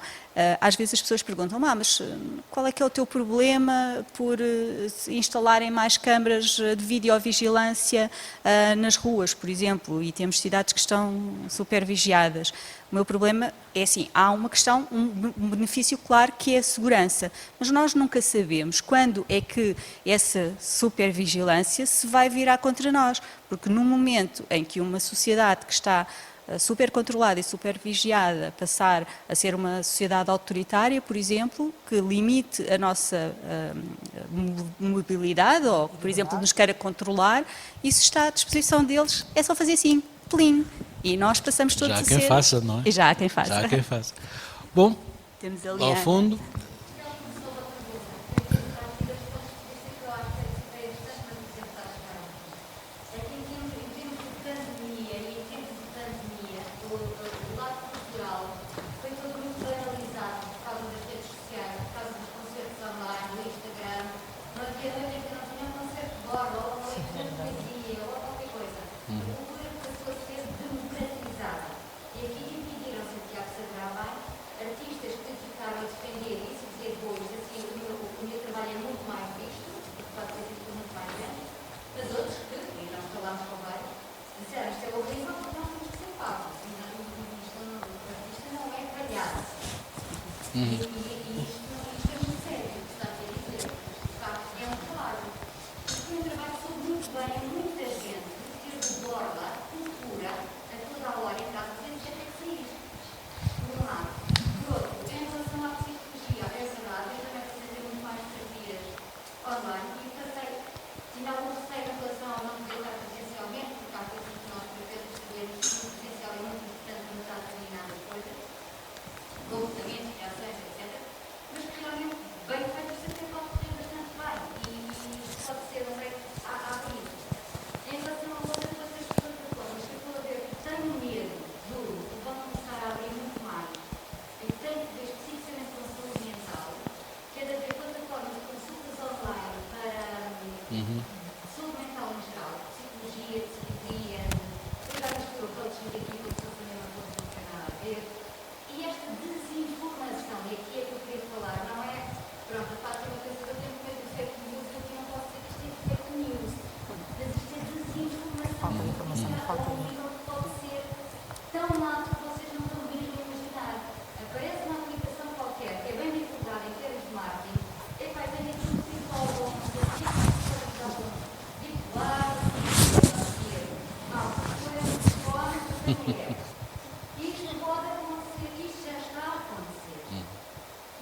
Às vezes as pessoas perguntam, mas qual é que é o teu problema por instalarem mais câmaras de videovigilância nas ruas, por exemplo, e temos cidades que estão super vigiadas. O meu problema é assim, há uma questão, um benefício claro que é a segurança, mas nós nunca sabemos quando é que essa supervigilância se vai virar contra nós, porque no momento em que uma sociedade que está super controlada e super vigiada passar a ser uma sociedade autoritária, por exemplo, que limite a nossa mobilidade ou, por exemplo, nos queira controlar, isso está à disposição deles, é só fazer assim, plim. E nós passamos todos Já há a quem ser... faça, não é? E já há quem faça. Já há quem faça. Bom, Temos ali lá ao fundo. Online e passei, tinha algum receio em relação ao não falta de nível que pode ser tão nato que vocês não estão mesmo a imaginar. Aparece uma aplicação qualquer que é bem divulgada em termos de marketing, é pá, tem aqui um psicólogo, um psicólogo, bipolar, mal, isto pode acontecer, isto já está a acontecer.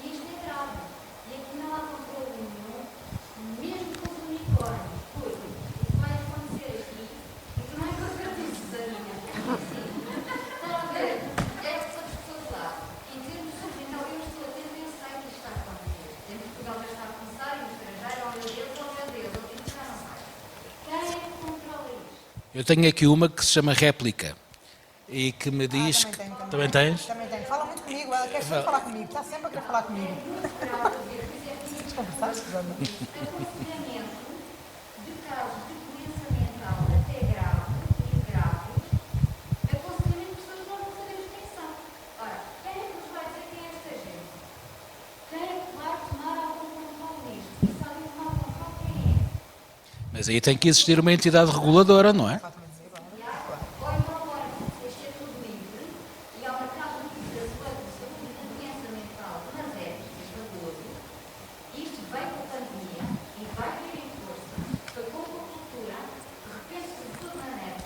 E isto é grave. E aqui não há controle nenhum, mesmo com os unicórnios. Pois, isso vai acontecer aqui. Isso não é coisa que eu disse, Zaninha. Está a ver? É que são as pessoas lá. Em termos de então, eu estou a ter pensar que isto está a acontecer. Em Portugal já está a começar, e no estrangeiro, oh meu Deus, aqui já não vai. Quem é que controla isto? Eu tenho aqui uma que se chama réplica e que me diz que... Também tens? Também tem. Fala muito comigo, ela quer sempre falar comigo, está sempre a querer falar comigo. Desconversaste, Susana? Aconselhamento de casos de doença mental até grave e graves, aconselhamento de pessoas que nós não sabemos quem são. Ora, quem é que nos vai dizer quem é esta gente? Quem é que vai tomar algum controle nisto? E sabe tomar controle quem é? Mas aí tem que existir uma entidade reguladora, não é? Ou então, agora, isto é tudo livre e há uma causa de saúde da doença mental, mas é desfagoso. Isto vem com a pandemia e vai vir em força, foi com a cultura, de repente, sobretudo na net.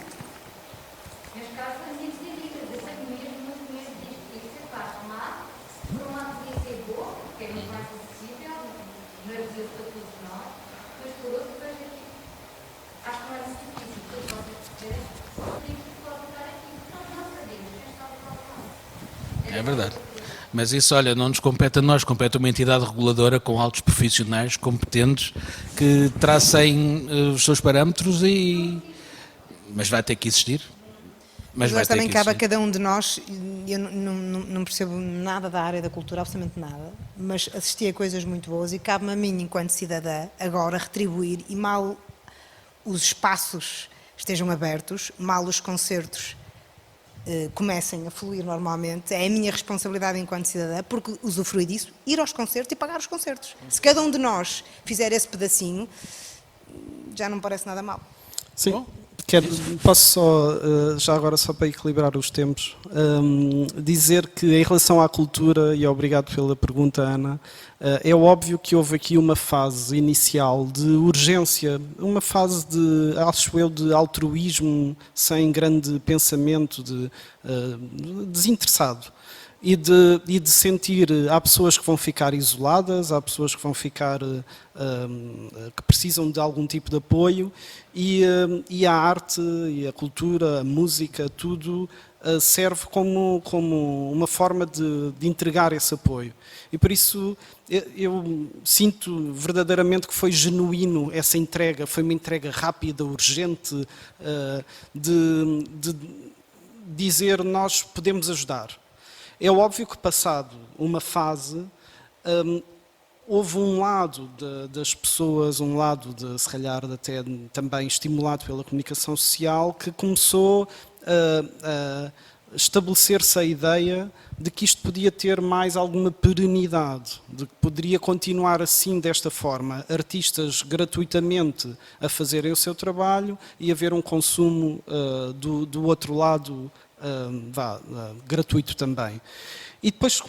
Meus caros, são amigos e amigas, eu sei mesmo, muito mesmo disto. Isto é para tomar, por um lado podia ser boa, porque é muito mais acessível, maravilhoso para todos nós, mas por outro, vejo aqui. Acho que não é assim difícil, todos vocês perceberem, o livro que pode estar aqui, nós não sabemos quem está do outro lado. É verdade. Mas isso, olha, não nos compete a nós, compete a uma entidade reguladora com altos profissionais competentes que tracem os seus parâmetros e... Mas vai ter que existir. Mas vai Mas ter também que cabe a existir. cada um de nós, e eu não percebo nada da área da cultura, absolutamente nada, mas assisti a coisas muito boas e cabe-me a mim, enquanto cidadã, agora retribuir e mal os espaços estejam abertos, mal os concertos comecem a fluir normalmente, é a minha responsabilidade enquanto cidadã, porque usufrui disso, ir aos concertos e pagar os concertos. Se cada um de nós fizer esse pedacinho, já não me parece nada mal. Sim. Posso só, já agora só para equilibrar os tempos, dizer que em relação à cultura, e obrigado pela pergunta, Ana, é óbvio que houve aqui uma fase inicial de urgência, uma fase de, acho eu, de altruísmo sem grande pensamento, de desinteressado. E de sentir, há pessoas que vão ficar isoladas, há pessoas que vão ficar, que precisam de algum tipo de apoio e a arte e a cultura, a música, tudo serve como uma forma de entregar esse apoio. E por isso eu sinto verdadeiramente que foi genuíno essa entrega, foi uma entrega rápida, urgente, de dizer nós podemos ajudar. É óbvio que passado uma fase, houve um lado das pessoas, um lado, se calhar até também estimulado pela comunicação social, que começou a estabelecer-se a ideia de que isto podia ter mais alguma perenidade, de que poderia continuar assim, desta forma, artistas gratuitamente a fazerem o seu trabalho e haver um consumo do outro lado gratuito também. E depois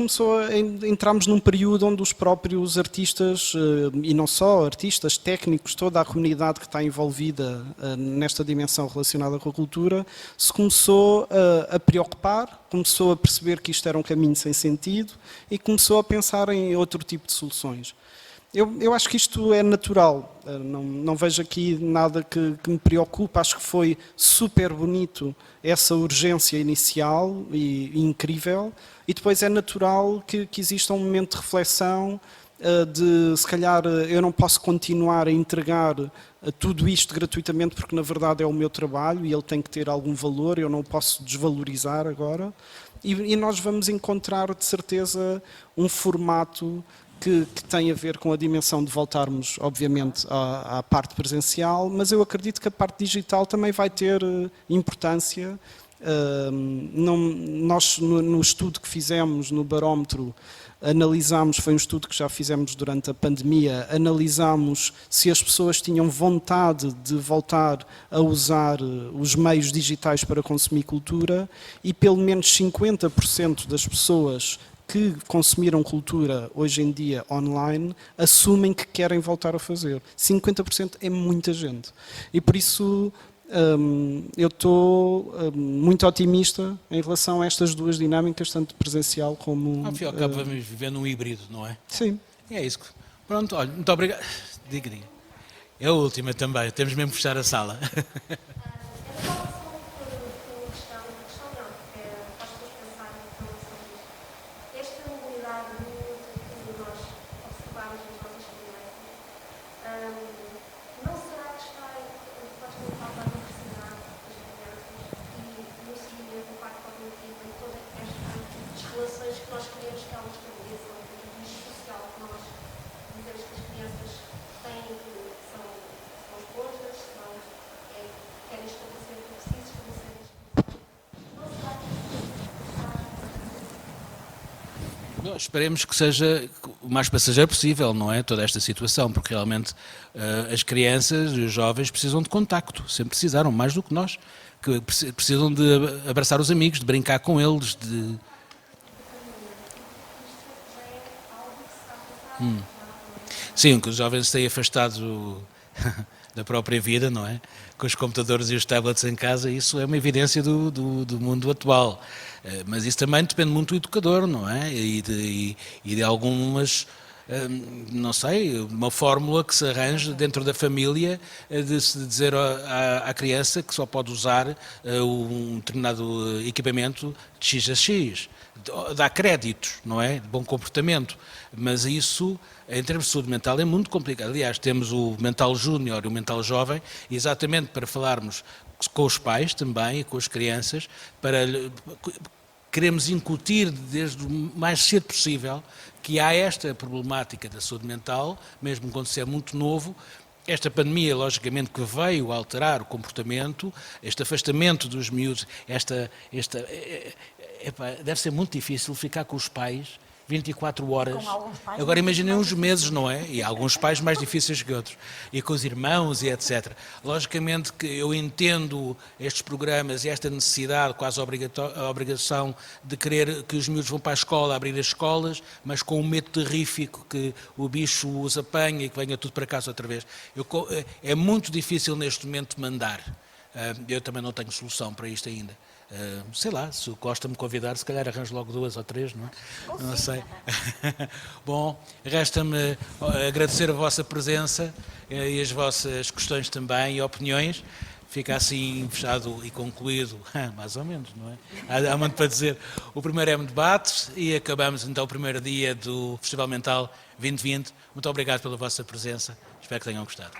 entramos num período onde os próprios artistas, e não só artistas, técnicos, toda a comunidade que está envolvida nesta dimensão relacionada com a cultura, se começou a preocupar, começou a perceber que isto era um caminho sem sentido e começou a pensar em outro tipo de soluções. Eu acho que isto é natural, não vejo aqui nada que me preocupe, acho que foi super bonito essa urgência inicial e incrível, e depois é natural que exista um momento de reflexão de, se calhar, eu não posso continuar a entregar tudo isto gratuitamente porque na verdade é o meu trabalho e ele tem que ter algum valor, eu não posso desvalorizar agora, e nós vamos encontrar de certeza um formato que tem a ver com a dimensão de voltarmos, obviamente, à parte presencial, mas eu acredito que a parte digital também vai ter importância Nós, no estudo que fizemos, no barómetro, analisámos, foi um estudo que já fizemos durante a pandemia, analisámos se as pessoas tinham vontade de voltar a usar os meios digitais para consumir cultura, e pelo menos 50% das pessoas que consumiram cultura hoje em dia online assumem que querem voltar a fazer. 50% é muita gente. E por isso eu estou muito otimista em relação a estas duas dinâmicas, tanto presencial como... Ao fim e ao cabo, vamos viver num híbrido, não é? Sim. É isso. Pronto, olha, muito obrigado. Diga. É a última também, temos mesmo que fechar a sala. Esta mobilidade muito que nós observamos nas nossas crianças, não será que está debaixo da falta de universidade das crianças e no seguimento do pacto cognitivo e todas estas relações que nós queremos que elas estabeleçam, o risco social que nós dizemos que as crianças têm, que são esponjas, querem estabelecer o que precisam estabelecer as não será que Esperemos que seja o mais passageiro possível, não é? Toda esta situação, porque realmente as crianças e os jovens precisam de contacto, sempre precisaram, mais do que nós, que precisam de abraçar os amigos, de brincar com eles, de... Sim, que os jovens se têm afastado da própria vida, não é? Com os computadores e os tablets em casa, isso é uma evidência do mundo atual. Mas isso também depende muito do educador, não é? E de algumas, não sei, uma fórmula que se arranje dentro da família de se dizer à criança que só pode usar um determinado equipamento de X a X. Dá créditos, não é? De bom comportamento. Mas isso, em termos de saúde mental, é muito complicado. Aliás, temos o mental júnior e o mental jovem, exatamente para falarmos com os pais também e com as crianças, para queremos incutir desde o mais cedo possível que há esta problemática da saúde mental, mesmo quando se é muito novo. Esta pandemia, logicamente, que veio alterar o comportamento, este afastamento dos miúdos, deve ser muito difícil ficar com os pais 24 horas. Agora imaginem uns meses, não é? E há alguns pais mais difíceis que outros. E com os irmãos e etc. Logicamente que eu entendo estes programas e esta necessidade, quase a obrigação de querer que os miúdos vão para a escola, abrir as escolas, mas com um medo terrífico que o bicho os apanha e que venha tudo para casa outra vez. É muito difícil neste momento mandar. Eu também não tenho solução para isto ainda. Sei lá, se o Costa me convidar, se calhar arranjo logo 2 ou 3, não é? Não sei. Bom, resta-me agradecer a vossa presença e as vossas questões também e opiniões. Fica assim fechado e concluído, mais ou menos, não é? Há muito para dizer. O primeiro M-Debate e acabamos então o primeiro dia do Festival Mental 2020. Muito obrigado pela vossa presença. Espero que tenham gostado.